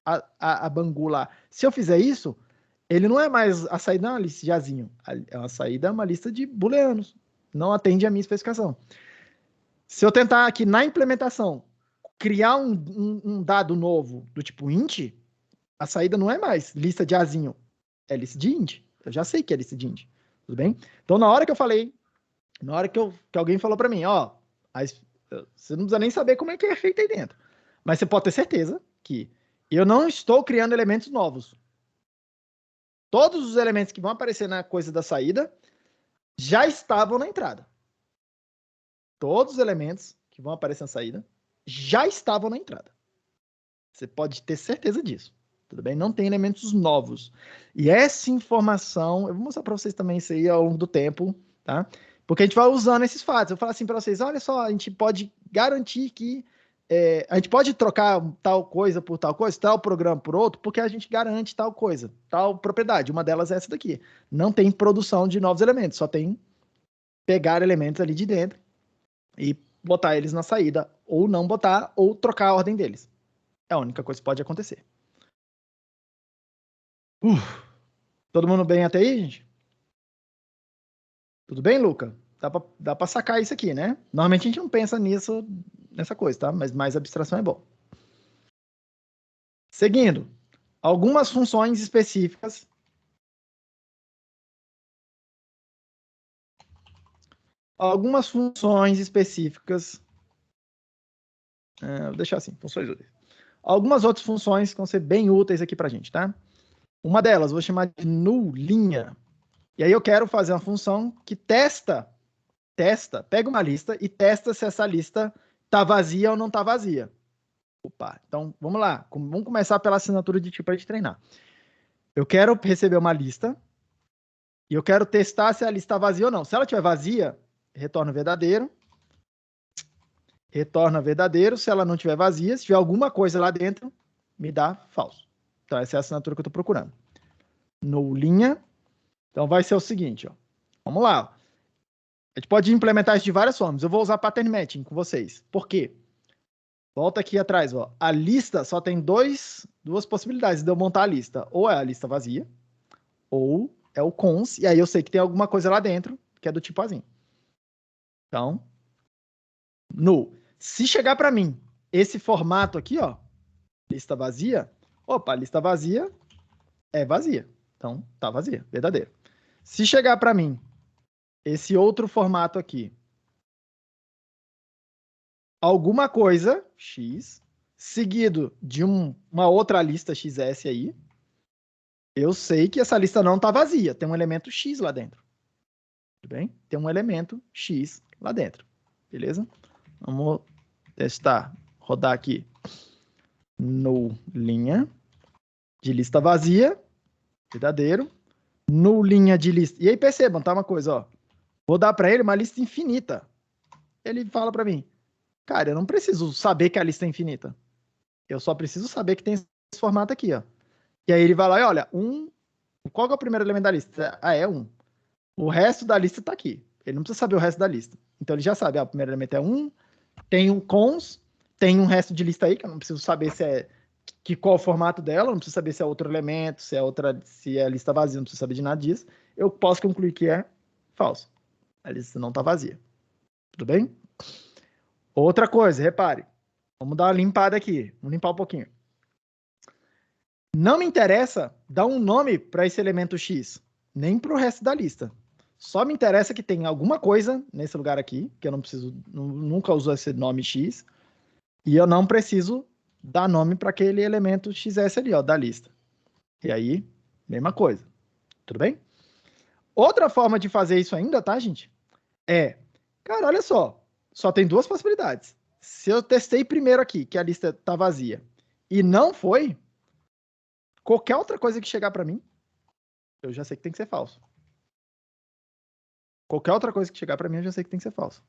a Bangu lá. Se eu fizer isso, ele não é mais a saída, não é uma lista de azinho. A saída é uma lista de booleanos. Não atende a minha especificação. Se eu tentar aqui na implementação criar um dado novo do tipo int, a saída não é mais lista de azinho, é lista de int. Eu já sei que é lista de int. Tudo bem? Então, na hora que eu falei, na hora que alguém falou para mim, você não precisa nem saber como é que é feito aí dentro. Mas você pode ter certeza que eu não estou criando elementos novos. Todos os elementos que vão aparecer na coisa da saída já estavam na entrada. Todos os elementos que vão aparecer na saída já estavam na entrada. Você pode ter certeza disso. Tudo bem? Não tem elementos novos. E essa informação, eu vou mostrar para vocês também isso aí ao longo do tempo, tá? Porque a gente vai usando esses fatos. Eu falo assim para vocês, olha só, a gente pode garantir que a gente pode trocar tal coisa por tal coisa, tal programa por outro, porque a gente garante tal coisa, tal propriedade. Uma delas é essa daqui. Não tem produção de novos elementos, só tem pegar elementos ali de dentro e botar eles na saída, ou não botar, ou trocar a ordem deles. É a única coisa que pode acontecer. Todo mundo bem até aí, gente? Tudo bem, Luca? dá pra sacar isso aqui, né? Normalmente a gente não pensa nessa coisa, tá? Mas mais abstração é bom. Seguindo, algumas funções específicas. Vou deixar assim, funções úteis. Algumas outras funções que vão ser bem úteis aqui pra gente, tá? Uma delas, vou chamar de nulinha. E aí eu quero fazer uma função que pega uma lista e testa se essa lista tá vazia ou não tá vazia. Opa, então vamos lá. Vamos começar pela assinatura de tipo para a gente treinar. Eu quero receber uma lista e eu quero testar se a lista está vazia ou não. Se ela estiver vazia, retorna verdadeiro. Retorna verdadeiro. Se ela não estiver vazia, se tiver alguma coisa lá dentro, me dá falso. Então essa é a assinatura que eu estou procurando. Nulinha. Então vai ser o seguinte, ó. Vamos lá. A gente pode implementar isso de várias formas. Eu vou usar pattern matching com vocês. Por quê? Volta aqui atrás, ó. A lista só tem duas possibilidades de eu montar a lista. Ou é a lista vazia, ou é o cons, e aí eu sei que tem alguma coisa lá dentro que é do tipo assim. Então, null. Se chegar para mim esse formato aqui, ó, lista vazia, opa, lista vazia é vazia. Então, tá vazia, verdadeiro. Se chegar para mim esse outro formato aqui, alguma coisa, x, seguido de uma outra lista xs aí, eu sei que essa lista não está vazia, tem um elemento x lá dentro. Tudo bem? Tem um elemento x lá dentro. Beleza? Vamos testar, rodar aqui nulinha de lista vazia, verdadeiro, nulinha de lista. E aí percebam, tá uma coisa, ó. Vou dar para ele uma lista infinita. Ele fala para mim, cara, eu não preciso saber que a lista é infinita. Eu só preciso saber que tem esse formato aqui, ó. E aí ele vai lá e olha, qual que é o primeiro elemento da lista? Ah, é 1. O resto da lista tá aqui. Ele não precisa saber o resto da lista. Então ele já sabe, o primeiro elemento é 1, tem um cons, tem um resto de lista aí, que eu não preciso saber qual o formato dela, não preciso saber se é outro elemento, se é lista vazia, não preciso saber de nada disso. Eu posso concluir que é falso. A lista não tá vazia. Tudo bem? Outra coisa, repare. Vamos dar uma limpada aqui. Vamos limpar um pouquinho. Não me interessa dar um nome para esse elemento x, nem para o resto da lista. Só me interessa que tem alguma coisa nesse lugar aqui, que eu não preciso, nunca uso esse nome x, e eu não preciso dar nome para aquele elemento xs ali, ó, da lista. E aí, mesma coisa. Tudo bem? Outra forma de fazer isso ainda, tá, gente? Cara, olha só tem duas possibilidades. Se eu testei primeiro aqui, que a lista tá vazia, e não foi, qualquer outra coisa que chegar para mim, eu já sei que tem que ser falso. Qualquer outra coisa que chegar para mim, eu já sei que tem que ser falso.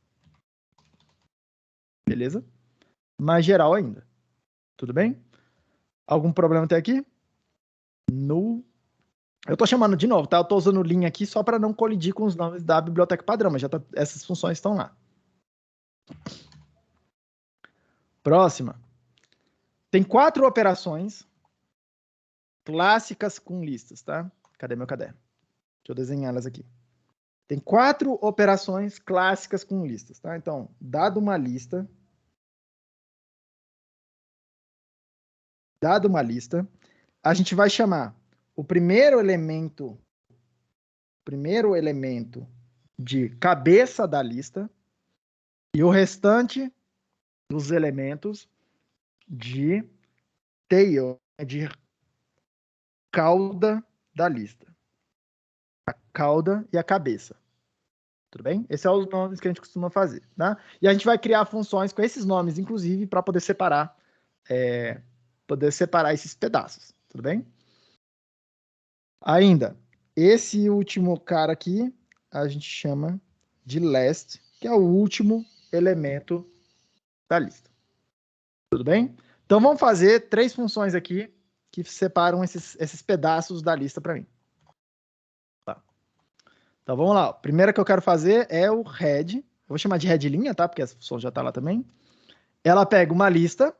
Beleza? Mais geral ainda. Tudo bem? Algum problema até aqui? Eu tô chamando de novo, tá? Eu tô usando linha aqui só para não colidir com os nomes da biblioteca padrão, mas essas funções estão lá. Próxima. Tem 4 operações clássicas com listas, tá? Cadê meu caderno? Deixa eu desenhar elas aqui. Tem 4 operações clássicas com listas, tá? Então, dado uma lista, a gente vai chamar o primeiro elemento de cabeça da lista e o restante dos elementos de tail, de cauda da lista. A cauda e a cabeça. Tudo bem? Esses são os nomes que a gente costuma fazer, tá? E a gente vai criar funções com esses nomes, inclusive, para poder separar esses pedaços. Tudo bem? Ainda, esse último cara aqui, a gente chama de last, que é o último elemento da lista. Tudo bem? Então, vamos fazer 3 funções aqui que separam esses pedaços da lista para mim. Tá. Então, vamos lá. A primeira que eu quero fazer é o head. Eu vou chamar de head linha, tá? Porque essa função já está lá também. Ela pega uma lista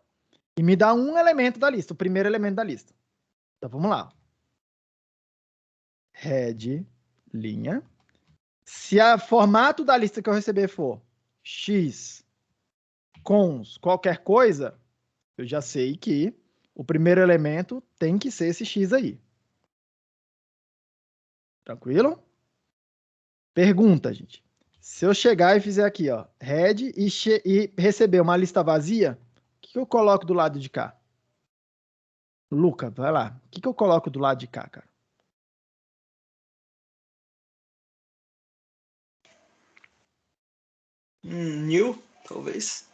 e me dá um elemento da lista, o primeiro elemento da lista. Então, vamos lá. Head linha Se o formato da lista que eu receber for X, cons, qualquer coisa, eu já sei que o primeiro elemento tem que ser esse X aí. Tranquilo? Pergunta, gente. Se eu chegar e fizer aqui, ó, head e receber uma lista vazia, o que eu coloco do lado de cá? Luca, vai lá. O que eu coloco do lado de cá, cara? New, talvez.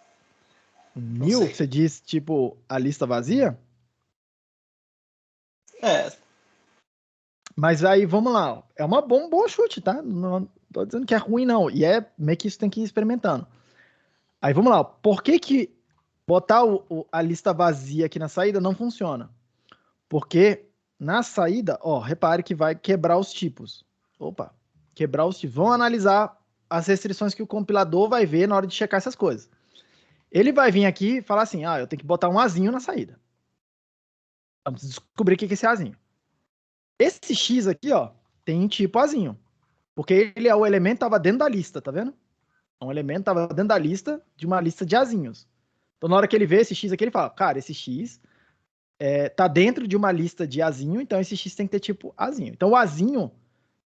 New? sei. Você diz, tipo, a lista vazia? É, Mas aí, vamos lá. Ó. É um bom chute, tá? Não tô dizendo que é ruim, não. E é meio que isso tem que ir experimentando. Aí, vamos lá. Ó. Por que botar a lista vazia aqui na saída não funciona? Porque na saída, ó, repare que vai quebrar os tipos. Opa, quebrar os tipos. Vamos analisar as restrições que o compilador vai ver na hora de checar essas coisas. Ele vai vir aqui e falar assim, eu tenho que botar um azinho na saída. Vamos descobrir o que é esse azinho. Esse X aqui, ó, tem tipo azinho. Porque ele é o elemento que estava dentro da lista, tá vendo? Um elemento estava dentro da lista de uma lista de azinhos. Então, na hora que ele vê esse X aqui, ele fala, cara, esse X tá dentro de uma lista de azinho, então esse X tem que ter tipo azinho. Então, o azinho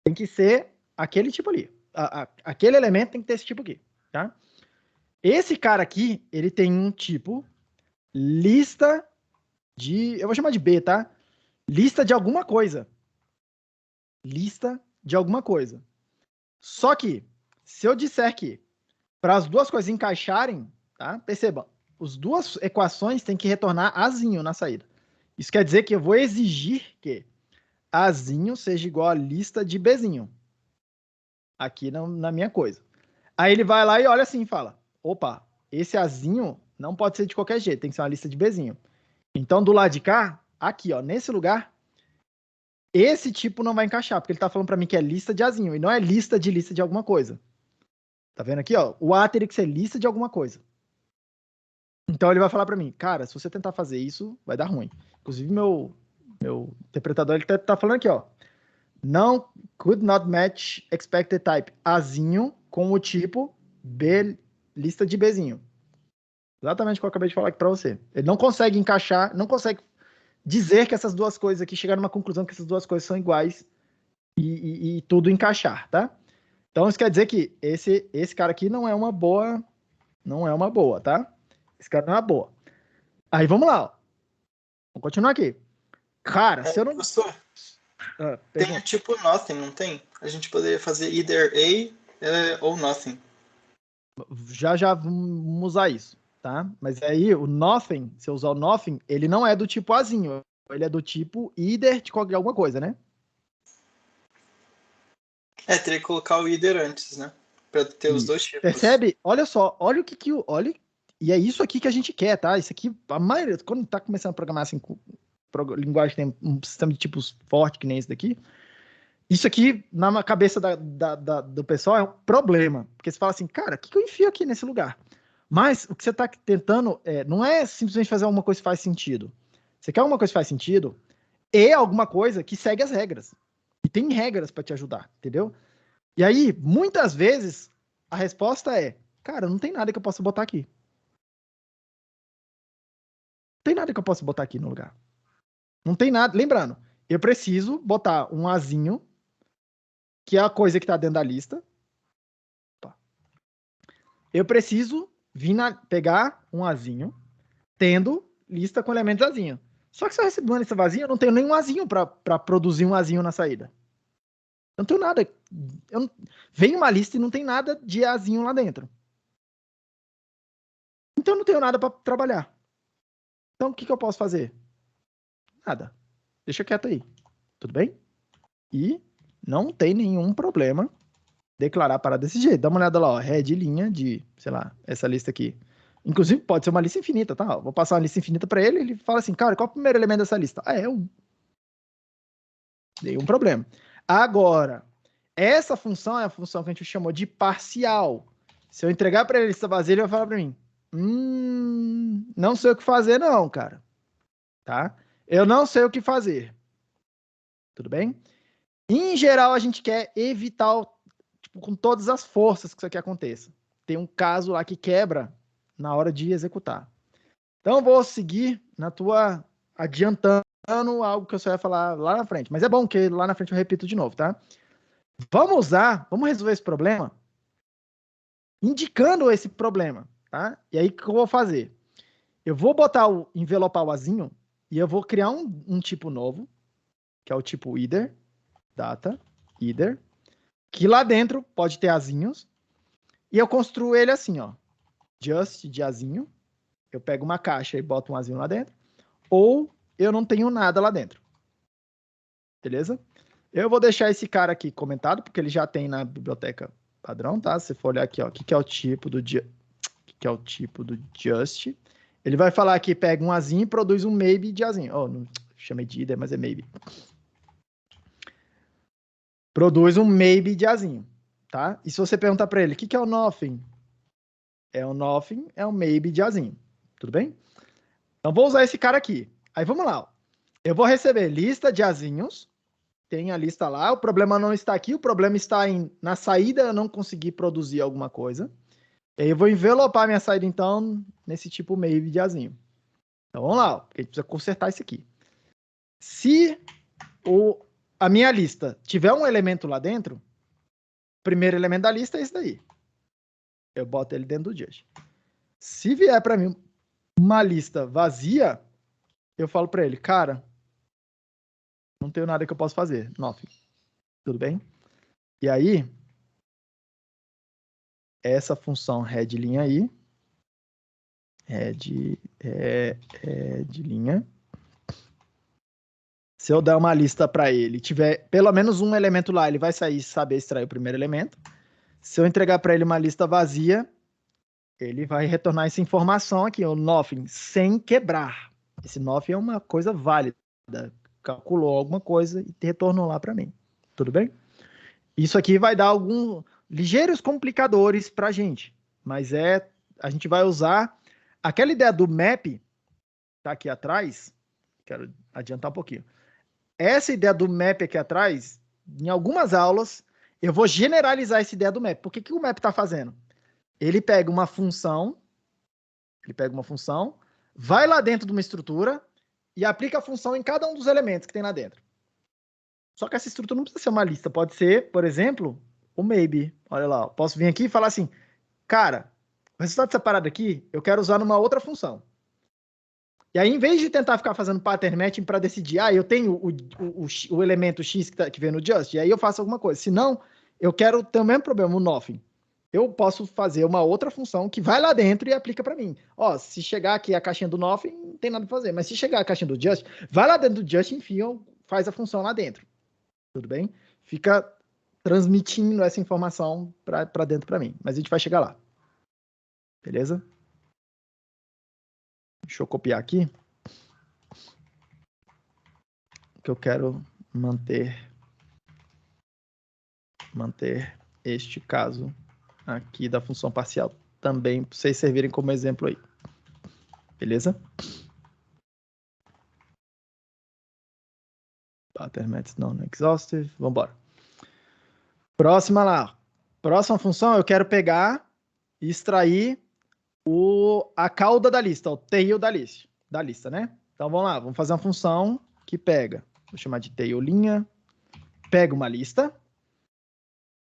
tem que ser aquele tipo ali. Aquele elemento tem que ter esse tipo aqui, tá? Esse cara aqui, ele tem um tipo lista de... Eu vou chamar de B, tá? Lista de alguma coisa. Lista de alguma coisa. Só que, se eu disser que para as duas coisas encaixarem, tá? Perceba, as duas equações têm que retornar azinho na saída. Isso quer dizer que eu vou exigir que azinho seja igual a lista de Bzinho. Aqui na minha coisa. Aí ele vai lá e olha assim e fala, opa, esse azinho não pode ser de qualquer jeito, tem que ser uma lista de Bzinho. Então, do lado de cá, aqui, ó, nesse lugar, esse tipo não vai encaixar, porque ele tá falando para mim que é lista de azinho, e não é lista de alguma coisa. Tá vendo aqui, ó? O A teria que ser lista de alguma coisa. Então ele vai falar para mim, cara, se você tentar fazer isso, vai dar ruim. Inclusive, meu interpretador, ele tá falando aqui, ó. Não, could not match expected type. Azinho com o tipo B, lista de Bzinho. Exatamente o que eu acabei de falar aqui para você. Ele não consegue encaixar, não consegue dizer que essas duas coisas aqui, chegar numa conclusão que essas duas coisas são iguais e tudo encaixar, tá? Então isso quer dizer que esse cara aqui não é uma boa, tá? Esse cara não é uma boa. Aí vamos lá, ó. Vamos continuar aqui. Cara, se eu não... Professor, tem o tipo nothing, não tem? A gente poderia fazer either A ou nothing. Já vamos usar isso, tá? Mas aí o nothing, se eu usar o nothing, ele não é do tipo azinho. Ele é do tipo either de alguma coisa, né? Teria que colocar o either antes, né? Pra ter os dois tipos. Percebe? Olha só, olha o que olha, e é isso aqui que a gente quer, tá? Isso aqui, a maioria, quando tá começando a programar assim, linguagem tem um sistema de tipos forte que nem esse daqui, isso aqui, na cabeça do pessoal, é um problema. Porque você fala assim, cara, o que eu enfio aqui nesse lugar? Mas o que você está tentando não é simplesmente fazer alguma coisa que faz sentido. Você quer alguma coisa que faz sentido e alguma coisa que segue as regras. E tem regras para te ajudar, entendeu? E aí, muitas vezes, a resposta é, cara, não tem nada que eu possa botar aqui. Não tem nada que eu possa botar aqui no lugar. Não tem nada. Lembrando, eu preciso botar um azinho, que é a coisa que está dentro da lista. Eu preciso pegar um azinho, tendo lista com elementos azinho. Só que se eu receber uma lista vazia, eu não tenho nenhum azinho para produzir um azinho na saída. Eu não tenho nada. Vem uma lista e não tem nada de azinho lá dentro. Então eu não tenho nada para trabalhar. Então o que eu posso fazer? Nada. Deixa quieto aí. Tudo bem? E não tem nenhum problema declarar a parada desse jeito. Dá uma olhada lá, ó. Head linha de, sei lá, essa lista aqui. Inclusive, pode ser uma lista infinita, tá? Vou passar uma lista infinita para ele, ele fala assim, cara, qual é o primeiro elemento dessa lista? É 1. Dei um problema. Agora, essa função é a função que a gente chamou de parcial. Se eu entregar para ele a lista vazia, ele vai falar para mim, não sei o que fazer não, cara. Tá? Eu não sei o que fazer. Tudo bem? Em geral, a gente quer evitar tipo, com todas as forças que isso aqui aconteça. Tem um caso lá que quebra na hora de executar. Então, eu vou seguir na tua adiantando algo que eu só ia falar lá na frente. Mas é bom que lá na frente eu repito de novo, tá? Vamos resolver esse problema indicando esse problema, tá? E aí, o que eu vou fazer? Eu vou envelopar o azinho e eu vou criar um tipo novo, que é o tipo either, data, either, que lá dentro pode ter azinhos, e eu construo ele assim, ó, just de azinho, eu pego uma caixa e boto um azinho lá dentro, ou eu não tenho nada lá dentro. Beleza? Eu vou deixar esse cara aqui comentado, porque ele já tem na biblioteca padrão, tá? Se você for olhar aqui, ó, o que é o tipo do just, ele vai falar que pega um azinho e produz um maybe de azinho. Oh, não chamei de either, mas é maybe. Produz um maybe de azinho, tá? E se você perguntar para ele, o que é o nothing? O nothing é um maybe de azinho. Tudo bem? Então, vou usar esse cara aqui. Aí, vamos lá. Ó. Eu vou receber lista de azinhos. Tem a lista lá. O problema não está aqui. O problema está na saída eu não conseguir produzir alguma coisa. E aí, eu vou envelopar minha saída, então, nesse tipo maybe de azinho. Então, vamos lá. Ó. A gente precisa consertar isso aqui. Se a minha lista tiver um elemento lá dentro, o primeiro elemento da lista é esse daí. Eu boto ele dentro do just. Se vier para mim uma lista vazia, eu falo para ele, cara, não tenho nada que eu possa fazer. Nothing. Tudo bem? E aí, essa função head linha aí, head linha, se eu der uma lista para ele, tiver pelo menos um elemento lá, ele vai saber extrair o primeiro elemento. Se eu entregar para ele uma lista vazia, ele vai retornar essa informação aqui, o nothing, sem quebrar. Esse nothing é uma coisa válida. Calculou alguma coisa e retornou lá para mim. Tudo bem? Isso aqui vai dar alguns ligeiros complicadores para a gente. Mas a gente vai usar aquela ideia do map, tá aqui atrás. Quero adiantar um pouquinho. Essa ideia do map aqui atrás, em algumas aulas, eu vou generalizar essa ideia do map. Por que o map está fazendo? Ele pega uma função, vai lá dentro de uma estrutura e aplica a função em cada um dos elementos que tem lá dentro. Só que essa estrutura não precisa ser uma lista. Pode ser, por exemplo, o maybe. Olha lá, posso vir aqui e falar assim, cara, o resultado dessa parada aqui, eu quero usar numa outra função. E aí, em vez de tentar ficar fazendo pattern matching para decidir, eu tenho o elemento X que vem no just, e aí eu faço alguma coisa. Se não, eu quero ter o mesmo problema, o nothing. Eu posso fazer uma outra função que vai lá dentro e aplica para mim. Ó, se chegar aqui a caixinha do nothing, não tem nada para fazer. Mas se chegar a caixinha do just, vai lá dentro do just e enfia, faz a função lá dentro. Tudo bem? Fica transmitindo essa informação para dentro para mim. Mas a gente vai chegar lá. Beleza? Deixa eu copiar aqui. Que eu quero manter este caso aqui da função parcial também, para vocês servirem como exemplo aí. Beleza? Pattern match não exhaustive. Vamos embora. Próxima lá. Próxima função, eu quero pegar e extrair a cauda da lista, o tail da lista, né? Então, vamos lá. Vamos fazer uma função que pega, vou chamar de tail linha, pega uma lista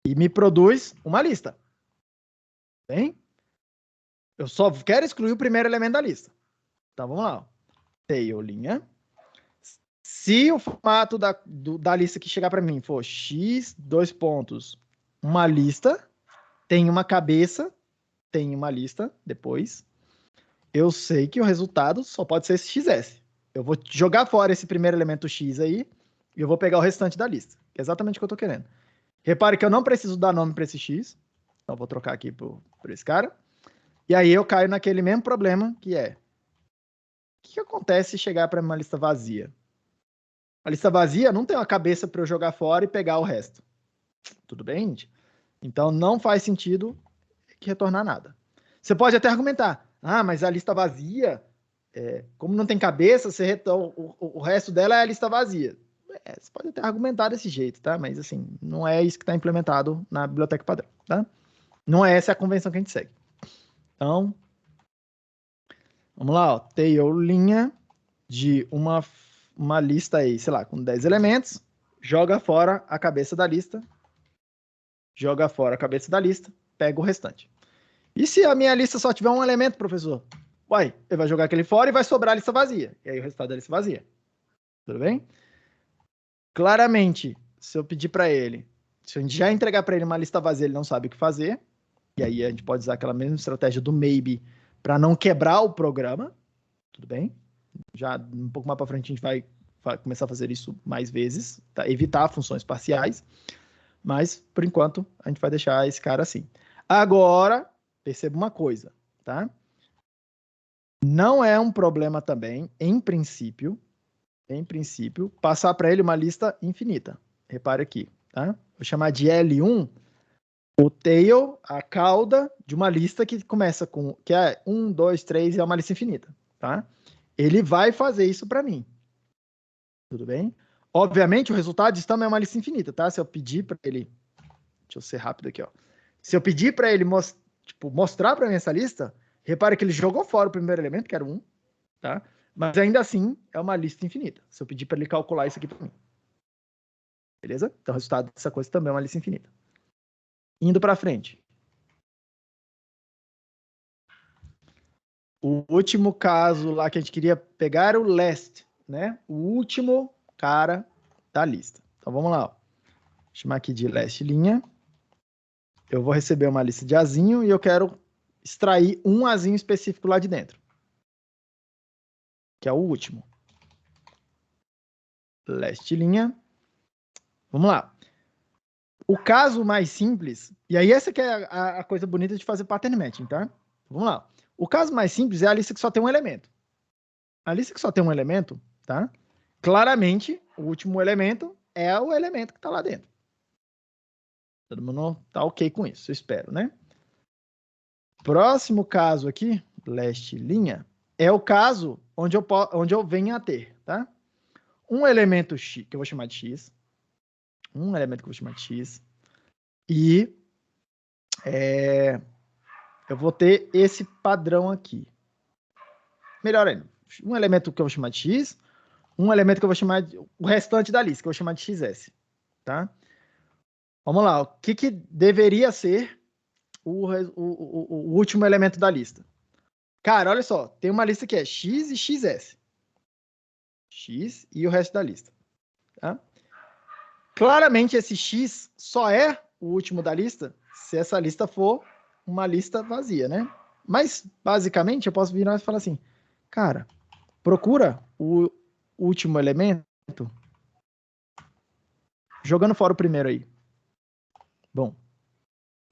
e me produz uma lista. Bem? Eu só quero excluir o primeiro elemento da lista. Então, vamos lá. Tail linha. Se o formato da lista que chegar para mim for x, uma lista, tem uma cabeça, tem uma lista depois, eu sei que o resultado só pode ser esse XS. Eu vou jogar fora esse primeiro elemento X aí e eu vou pegar o restante da lista. Que é exatamente o que eu estou querendo. Repare que eu não preciso dar nome para esse X. Então, vou trocar aqui por esse cara. E aí eu caio naquele mesmo problema que é... O que acontece se chegar para uma lista vazia? A lista vazia não tem uma cabeça para eu jogar fora e pegar o resto. Tudo bem, gente? Então, não faz sentido retornar nada. Você pode até argumentar, mas a lista vazia, como não tem cabeça, o resto dela é a lista vazia. Você pode até argumentar desse jeito, tá? Mas, assim, não é isso que está implementado na biblioteca padrão, tá? Não é essa a convenção que a gente segue. Então, vamos lá, ó. Tail linha de uma lista aí, sei lá, com 10 elementos, joga fora a cabeça da lista, pega o restante. E se a minha lista só tiver um elemento, professor? Uai, ele vai jogar aquele fora e vai sobrar a lista vazia. E aí o resultado da lista vazia. Tudo bem? Claramente, se eu pedir para ele, se a gente já entregar para ele uma lista vazia, ele não sabe o que fazer. E aí a gente pode usar aquela mesma estratégia do maybe para não quebrar o programa. Tudo bem? Já um pouco mais para frente a gente vai começar a fazer isso mais vezes, tá? Evitar funções parciais. Mas, por enquanto, a gente vai deixar esse cara assim. Agora, perceba uma coisa, tá? Não é um problema também, em princípio, passar para ele uma lista infinita. Repare aqui, tá? Vou chamar de L1 o tail, a cauda de uma lista que começa com, que é 1, 2, 3 e é uma lista infinita, tá? Ele vai fazer isso para mim. Tudo bem? Obviamente, o resultado disso também é uma lista infinita, tá? Se eu pedir para ele... Deixa eu ser rápido aqui, ó. Se eu pedir para ele mostrar para mim essa lista, repare que ele jogou fora o primeiro elemento, que era 1, tá? Mas ainda assim, é uma lista infinita. Se eu pedir para ele calcular isso aqui para mim. Beleza? Então, o resultado dessa coisa também é uma lista infinita. Indo para frente. O último caso lá que a gente queria pegar era o last, né? O último cara da lista. Então, vamos lá, ó. Vou chamar aqui de last linha. Eu vou receber uma lista de azinho e eu quero extrair um azinho específico lá de dentro. Que é o último. Last linha. Vamos lá. O caso mais simples, e aí essa que é a coisa bonita de fazer pattern matching, tá? Vamos lá. O caso mais simples é a lista que só tem um elemento. A lista que só tem um elemento, tá? Claramente, o último elemento é o elemento que está lá dentro. Todo mundo tá ok com isso, eu espero, né? Próximo caso aqui, last linha, é o caso onde eu venho a ter, tá? Um elemento X, que eu vou chamar de X. Um elemento que eu vou chamar de X. E eu vou ter esse padrão aqui. Melhor ainda. Um elemento que eu vou chamar de X. Um elemento que eu vou chamar de... O restante da lista, que eu vou chamar de XS. Tá? Vamos lá. O que deveria ser o último elemento da lista? Cara, olha só. Tem uma lista que é X e XS. X e o resto da lista. Tá? Claramente, esse X só é o último da lista se essa lista for uma lista vazia, né? Mas, basicamente, eu posso virar e falar assim, cara, procura o último elemento jogando fora o primeiro aí. Bom,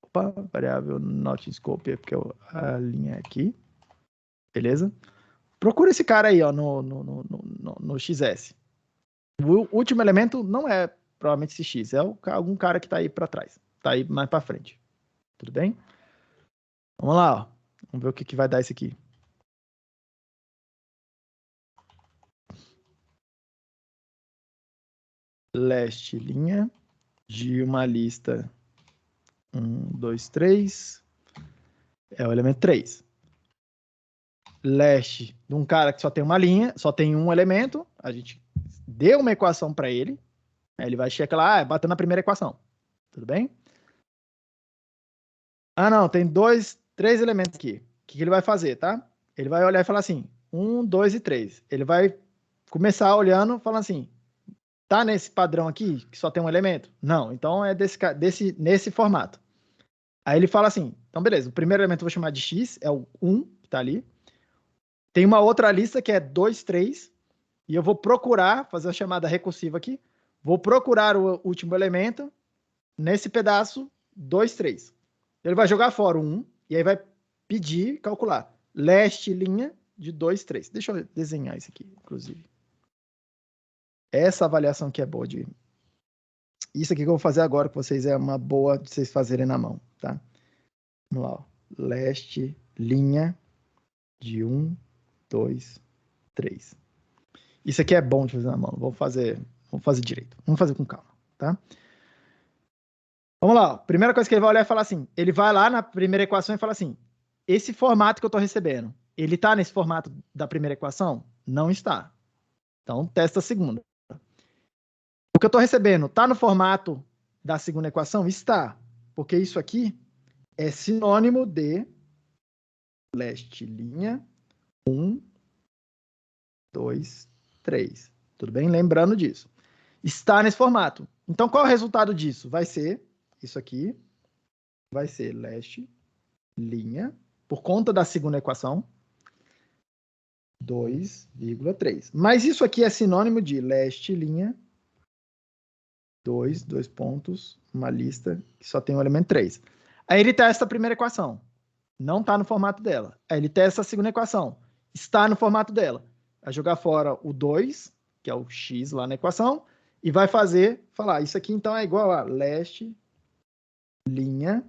opa, variável not in scope, porque a linha é aqui. Beleza? Procura esse cara aí, ó, no XS. O último elemento não é provavelmente esse X, é algum cara que está aí para trás, está aí mais para frente. Tudo bem? Vamos lá, ó. Vamos ver o que vai dar isso aqui. Last linha de uma lista 1, 2, 3 é o elemento 3. Last de um cara que só tem uma linha, só tem um elemento, a gente deu uma equação para ele, aí ele vai checar lá, batendo na primeira equação. Tudo bem? Ah, não, tem 3 elementos aqui. O que ele vai fazer, tá? Ele vai olhar e falar assim, 1, 2 e 3. Ele vai começar olhando, falando assim, tá nesse padrão aqui, que só tem um elemento? Não, então é nesse formato. Aí ele fala assim, então beleza, o primeiro elemento eu vou chamar de X, é o 1, que tá ali. Tem uma outra lista que é 2, 3, e eu vou procurar, fazer a chamada recursiva aqui, vou procurar o último elemento nesse pedaço 2, 3. Ele vai jogar fora o 1, e aí vai pedir, calcular, last linha de 2, 3. Deixa eu desenhar isso aqui, inclusive. Essa avaliação que é boa de... Isso aqui que eu vou fazer agora com vocês é uma boa de vocês fazerem na mão, tá? Vamos lá, ó. Last linha de 1, 2, 3. Isso aqui é bom de fazer na mão. Vou fazer Vamos fazer direito. Vamos fazer com calma, tá? Vamos lá. A primeira coisa que ele vai olhar é falar assim, ele vai lá na primeira equação e fala assim, esse formato que eu estou recebendo, ele está nesse formato da primeira equação? Não está. Então, testa a segunda. O que eu estou recebendo está no formato da segunda equação? Está. Porque isso aqui é sinônimo de leste linha 1, 2, 3. Tudo bem? Lembrando disso. Está nesse formato. Então, qual é o resultado disso? Vai ser isso aqui. Vai ser leste linha, por conta da segunda equação, 2,3. Mas isso aqui é sinônimo de leste linha 2 pontos, uma lista que só tem o elemento 3. Aí ele testa a primeira equação. Não está no formato dela. Aí ele testa a segunda equação. Está no formato dela. Vai jogar fora o 2, que é o x lá na equação, e vai falar, isso aqui então é igual a leste linha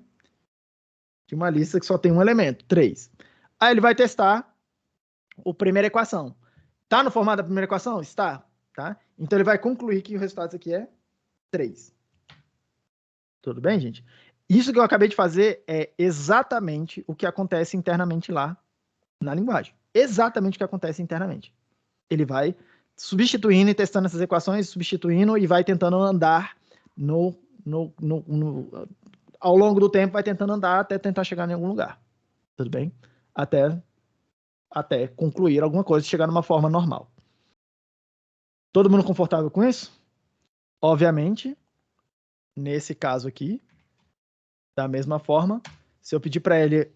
de uma lista que só tem um elemento, 3. Aí ele vai testar a primeira equação. Está no formato da primeira equação? Está. Tá? Então ele vai concluir que o resultado disso aqui é 3. Tudo bem, gente? Isso que eu acabei de fazer é exatamente o que acontece internamente lá na linguagem. Exatamente o que acontece internamente. Ele vai substituindo e testando essas equações, substituindo e vai tentando andar ao longo do tempo, vai tentando andar até tentar chegar em algum lugar. Tudo bem? Até concluir alguma coisa e chegar numa forma normal. Todo mundo confortável com isso? Obviamente, nesse caso aqui, da mesma forma, se eu pedir para ele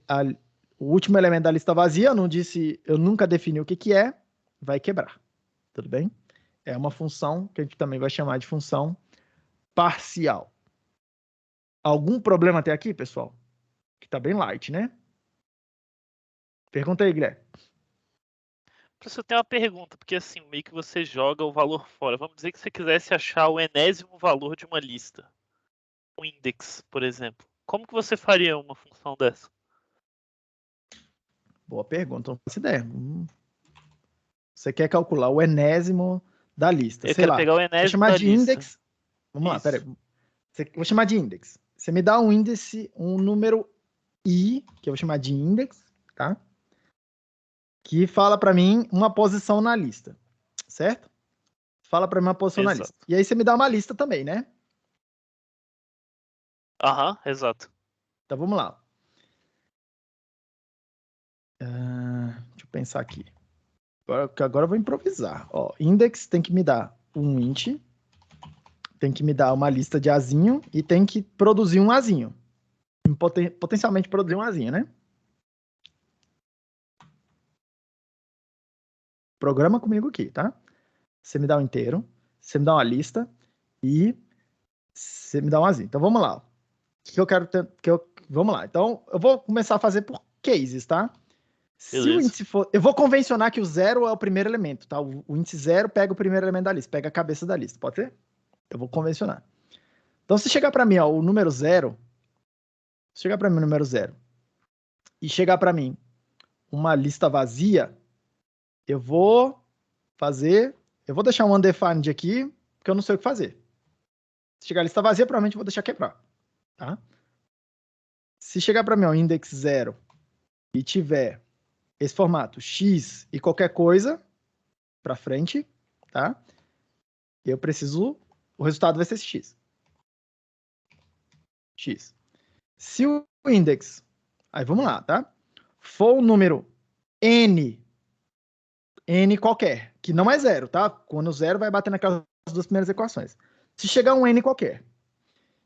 o último elemento da lista vazia, eu nunca defini o que é, vai quebrar. Tudo bem? É uma função que a gente também vai chamar de função parcial. Algum problema até aqui, pessoal? Que tá bem light, né? Pergunta aí, Guilherme. Professor, eu tenho uma pergunta, porque assim, meio que você joga o valor fora. Vamos dizer que você quisesse achar o enésimo valor de uma lista. Um index, por exemplo. Como que você faria uma função dessa? Boa pergunta, não faço ideia. Você quer calcular o enésimo da lista. Eu quero pegar o enésimo vou chamar da de lista. index. Vamos lá, peraí. Vou chamar de index. Você me dá um índice, um número i, que eu vou chamar de index, tá? Que fala para mim uma posição na lista, certo? Fala para mim uma posição na lista. E aí você me dá uma lista também, né? Aham, exato. Então vamos lá. Deixa eu pensar aqui. Agora eu vou improvisar. Ó, index tem que me dar um int, tem que me dar uma lista de azinho e tem que produzir um azinho. Potencialmente produzir um azinho, né? Programa comigo aqui, tá? Você me dá um inteiro, você me dá uma lista e você me dá um azinho. Então vamos lá. O que eu quero ter, vamos lá. Então eu vou começar a fazer por cases, tá? Se o índice for, eu vou convencionar que o 0 é o primeiro elemento, tá? O índice 0 pega o primeiro elemento da lista, pega a cabeça da lista, pode ser? Eu vou convencionar. Então se chegar para mim, ó, o número 0, se chegar para mim o número 0 e chegar para mim uma lista vazia, eu vou deixar um undefined aqui, porque eu não sei o que fazer. Se chegar a lista vazia, provavelmente eu vou deixar quebrar, tá? Se chegar para mim o index 0 e tiver esse formato x e qualquer coisa para frente, tá? O resultado vai ser x. X. Se o index, aí vamos lá, tá? For um número n qualquer, que não é 0, tá? Quando o 0 vai bater naquelas duas primeiras equações. Se chegar um n qualquer,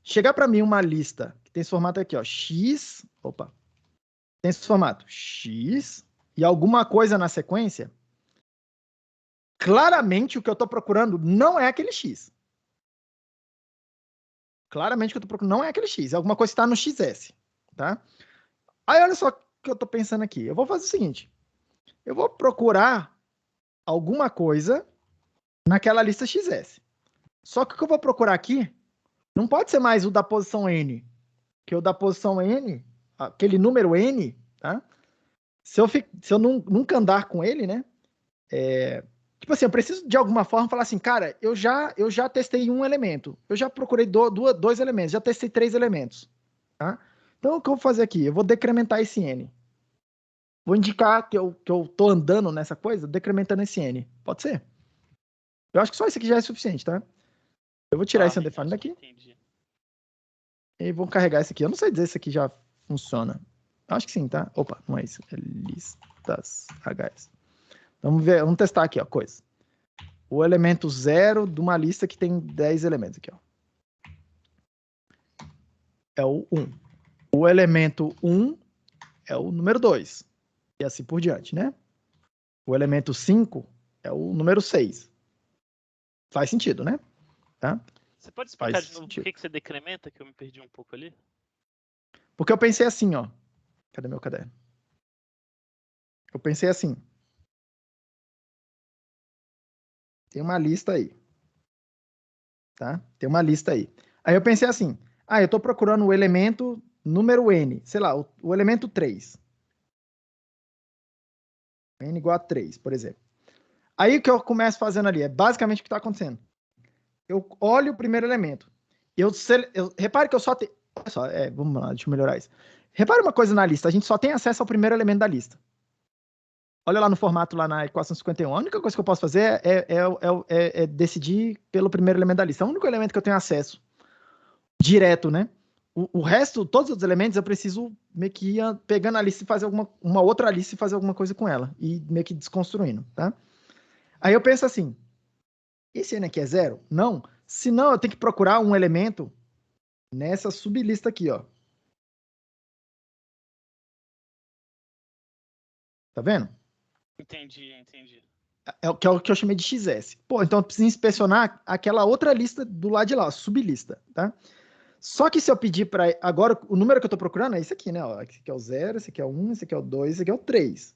chegar para mim uma lista que tem esse formato aqui, ó, x, tem esse formato x e alguma coisa na sequência, claramente o que eu estou procurando não é aquele x. Claramente o que eu estou procurando não é aquele x, é alguma coisa que está no xs, tá? Aí olha só o que eu estou pensando aqui. Eu vou fazer o seguinte, eu vou procurar alguma coisa naquela lista xs. Só que o que eu vou procurar aqui não pode ser mais o da posição n, que o da posição n, aquele número n, tá? Se eu nunca andar com ele, né? Tipo assim, eu preciso de alguma forma falar assim, cara, eu já testei um elemento, eu já procurei dois elementos, já testei 3 elementos, tá? Então, o que eu vou fazer aqui? Eu vou decrementar esse N. Vou indicar que eu tô andando nessa coisa, decrementando esse N. Pode ser? Eu acho que só isso aqui já é suficiente, tá? Eu vou tirar esse undefined daqui. Entendi. E vou carregar esse aqui. Eu não sei dizer se aqui já funciona. Acho que sim, tá? Opa, não é isso. É listas HS. Vamos ver, vamos testar aqui, ó, coisa. O elemento 0 de uma lista que tem 10 elementos aqui, ó. É o 1. O elemento 1 é o número 2. E assim por diante, né? O elemento 5 é o número 6. Faz sentido, né? Tá? Você pode explicar Faz de novo sentido. por que você decrementa, que eu me perdi um pouco ali? Porque eu pensei assim, ó. Cadê meu caderno? Eu pensei assim. Tem uma lista aí. Tá? Tem uma lista aí. Aí eu pensei assim. Ah, eu tô procurando o elemento número N. Sei lá, o elemento 3. N igual a 3, por exemplo. Aí o que eu começo fazendo ali é basicamente o que está acontecendo. Eu olho o primeiro elemento. Repare que eu só tenho. Olha só, vamos lá, deixa eu melhorar isso. Repare uma coisa na lista, a gente só tem acesso ao primeiro elemento da lista. Olha lá no formato, lá na equação 51. A única coisa que eu posso fazer é decidir pelo primeiro elemento da lista. É o único elemento que eu tenho acesso direto, né? O resto, todos os elementos, eu preciso meio que ir pegando a lista e fazer uma outra lista e fazer alguma coisa com ela. E meio que desconstruindo, tá? Aí eu penso assim, esse N aqui é 0? Não. Se não, eu tenho que procurar um elemento nessa sublista aqui, ó. Tá vendo? Entendi. É o que eu chamei de XS. Pô, então eu preciso inspecionar aquela outra lista do lado de lá, a sublista, tá? Só que se eu pedir para... Agora, o número que eu tô procurando é esse aqui, né? Ó, esse aqui é o 0, esse aqui é o 1, esse aqui é o 2, esse aqui é o 3.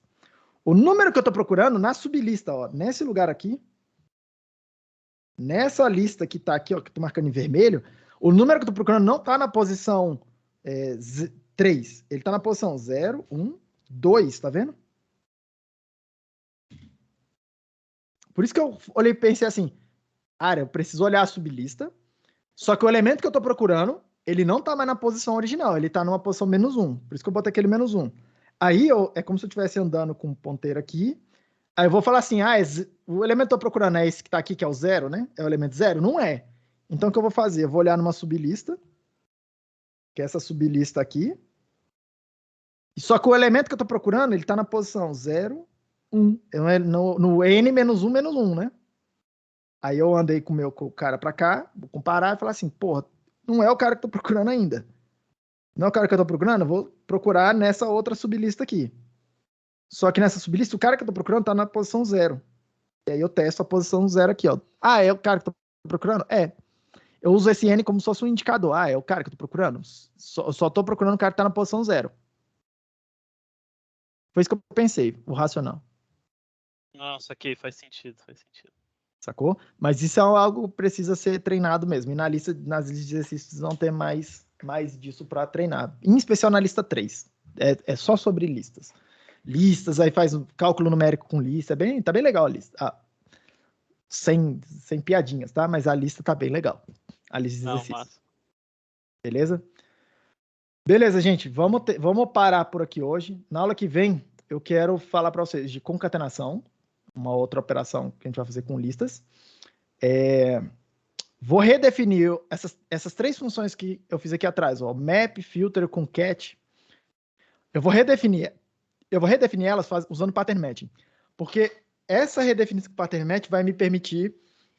O número que eu tô procurando na sublista, ó, nesse lugar aqui, nessa lista que tá aqui, ó, que eu tô marcando em vermelho, o número que eu tô procurando não tá na posição 3. Ele tá na posição 0, 1, 2, tá vendo? Por isso que eu olhei e pensei assim, eu preciso olhar a sublista, só que o elemento que eu tô procurando, ele não tá mais na posição original, ele tá numa posição -1. Por isso que eu botei aquele -1. Aí é como se eu estivesse andando com um ponteiro aqui. Aí eu vou falar assim, o elemento que eu tô procurando é esse que tá aqui, que é o 0, né? É o elemento 0? Não é. Então o que eu vou fazer? Eu vou olhar numa sublista, que é essa sublista aqui. Só que o elemento que eu tô procurando, ele tá na posição 0, 1. No N -1, -1, né? Aí eu andei com o cara pra cá, vou comparar e falar assim, porra, não é o cara que eu tô procurando ainda. Não é o cara que eu tô procurando, eu vou procurar nessa outra sublista aqui. Só que nessa sublista, o cara que eu tô procurando tá na posição 0. E aí eu testo a posição 0 aqui, ó. É o cara que eu tô procurando? É. Eu uso esse N como se fosse um indicador. É o cara que eu tô procurando? Só tô procurando o cara que tá na posição 0. Foi isso que eu pensei, o racional. Nossa, ok, faz sentido. Sacou? Mas isso é algo que precisa ser treinado mesmo. E nas listas de exercícios vão ter mais disso para treinar. Em especial na lista 3. É só sobre listas. Listas, aí faz um cálculo numérico com lista. Tá bem legal a lista. Sem piadinhas, tá? Mas a lista tá bem legal. A lista de exercícios. Massa. Beleza? Beleza, gente. Vamos parar por aqui hoje. Na aula que vem, eu quero falar para vocês de concatenação. Uma outra operação que a gente vai fazer com listas. Vou redefinir essas 3 funções que eu fiz aqui atrás, ó, map, filter, concat. Eu vou redefinir elas usando pattern matching, porque essa redefinição com pattern matching vai me permitir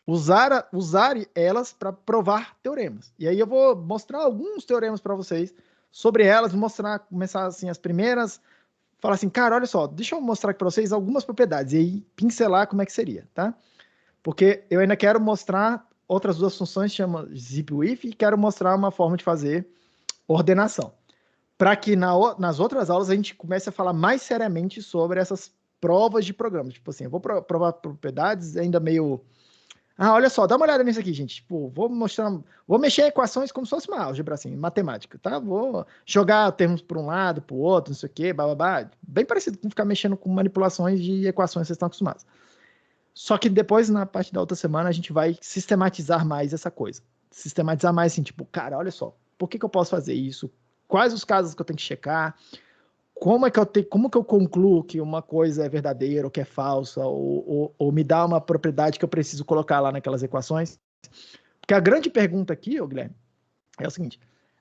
usar elas para provar teoremas. E aí eu vou mostrar alguns teoremas para vocês sobre elas, começar assim as primeiras, falar assim, cara, olha só, deixa eu mostrar aqui para vocês algumas propriedades e aí pincelar como é que seria, tá? Porque eu ainda quero mostrar outras 2 funções, chama zipwith, e quero mostrar uma forma de fazer ordenação. Para que nas outras aulas a gente comece a falar mais seriamente sobre essas provas de programas. Tipo assim, eu vou provar propriedades ainda meio... olha só, dá uma olhada nisso aqui, gente. Tipo, vou mexer equações como se fosse uma álgebra, assim, matemática, tá? Vou jogar termos para um lado, para o outro, não sei o quê, bababá. Bem parecido com ficar mexendo com manipulações de equações que vocês estão acostumados. Só que depois, na parte da outra semana, a gente vai sistematizar mais essa coisa. Sistematizar mais assim, tipo, cara, olha só, por que eu posso fazer isso? Quais os casos que eu tenho que checar? Como que eu concluo que uma coisa é verdadeira ou que é falsa? Ou me dá uma propriedade que eu preciso colocar lá naquelas equações? Porque a grande pergunta aqui, Guilherme, é o seguinte.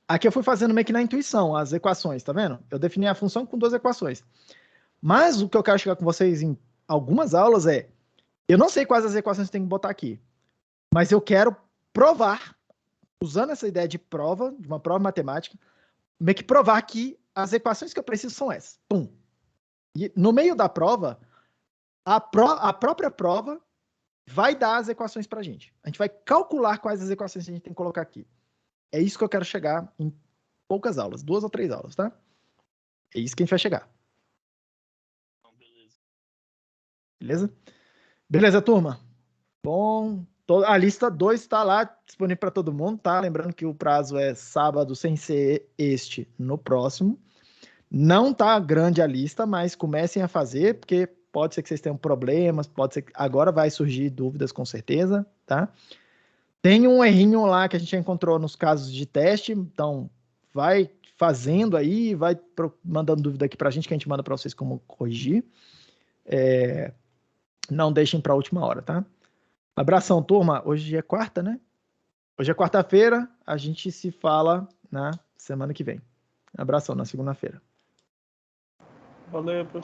Aqui eu fui fazendo meio que na intuição, as equações, tá vendo? Eu defini a função com 2 equações. Mas o que eu quero chegar com vocês em algumas aulas é, eu não sei quais as equações eu tenho que botar aqui, mas eu quero provar, usando essa ideia de prova, de uma prova matemática, meio que provar que as equações que eu preciso são essas. Pum. E no meio da prova, a própria prova vai dar as equações pra gente. A gente vai calcular quais as equações a gente tem que colocar aqui. É isso que eu quero chegar em poucas aulas, 2 ou 3 aulas, tá? É isso que a gente vai chegar. Beleza? Beleza, turma? Bom, a lista 2 está lá disponível para todo mundo, tá? Lembrando que o prazo é sábado, sem ser este, no próximo. Não tá grande a lista, mas comecem a fazer, porque pode ser que vocês tenham problemas, pode ser que agora vai surgir dúvidas com certeza, tá? Tem um errinho lá que a gente já encontrou nos casos de teste, então vai fazendo aí, vai mandando dúvida aqui pra gente, que a gente manda para vocês como corrigir. Não deixem para a última hora, tá? Abração, turma. Hoje é quarta, né? Hoje é quarta-feira, a gente se fala na semana que vem. Abração, na segunda-feira. Valeu,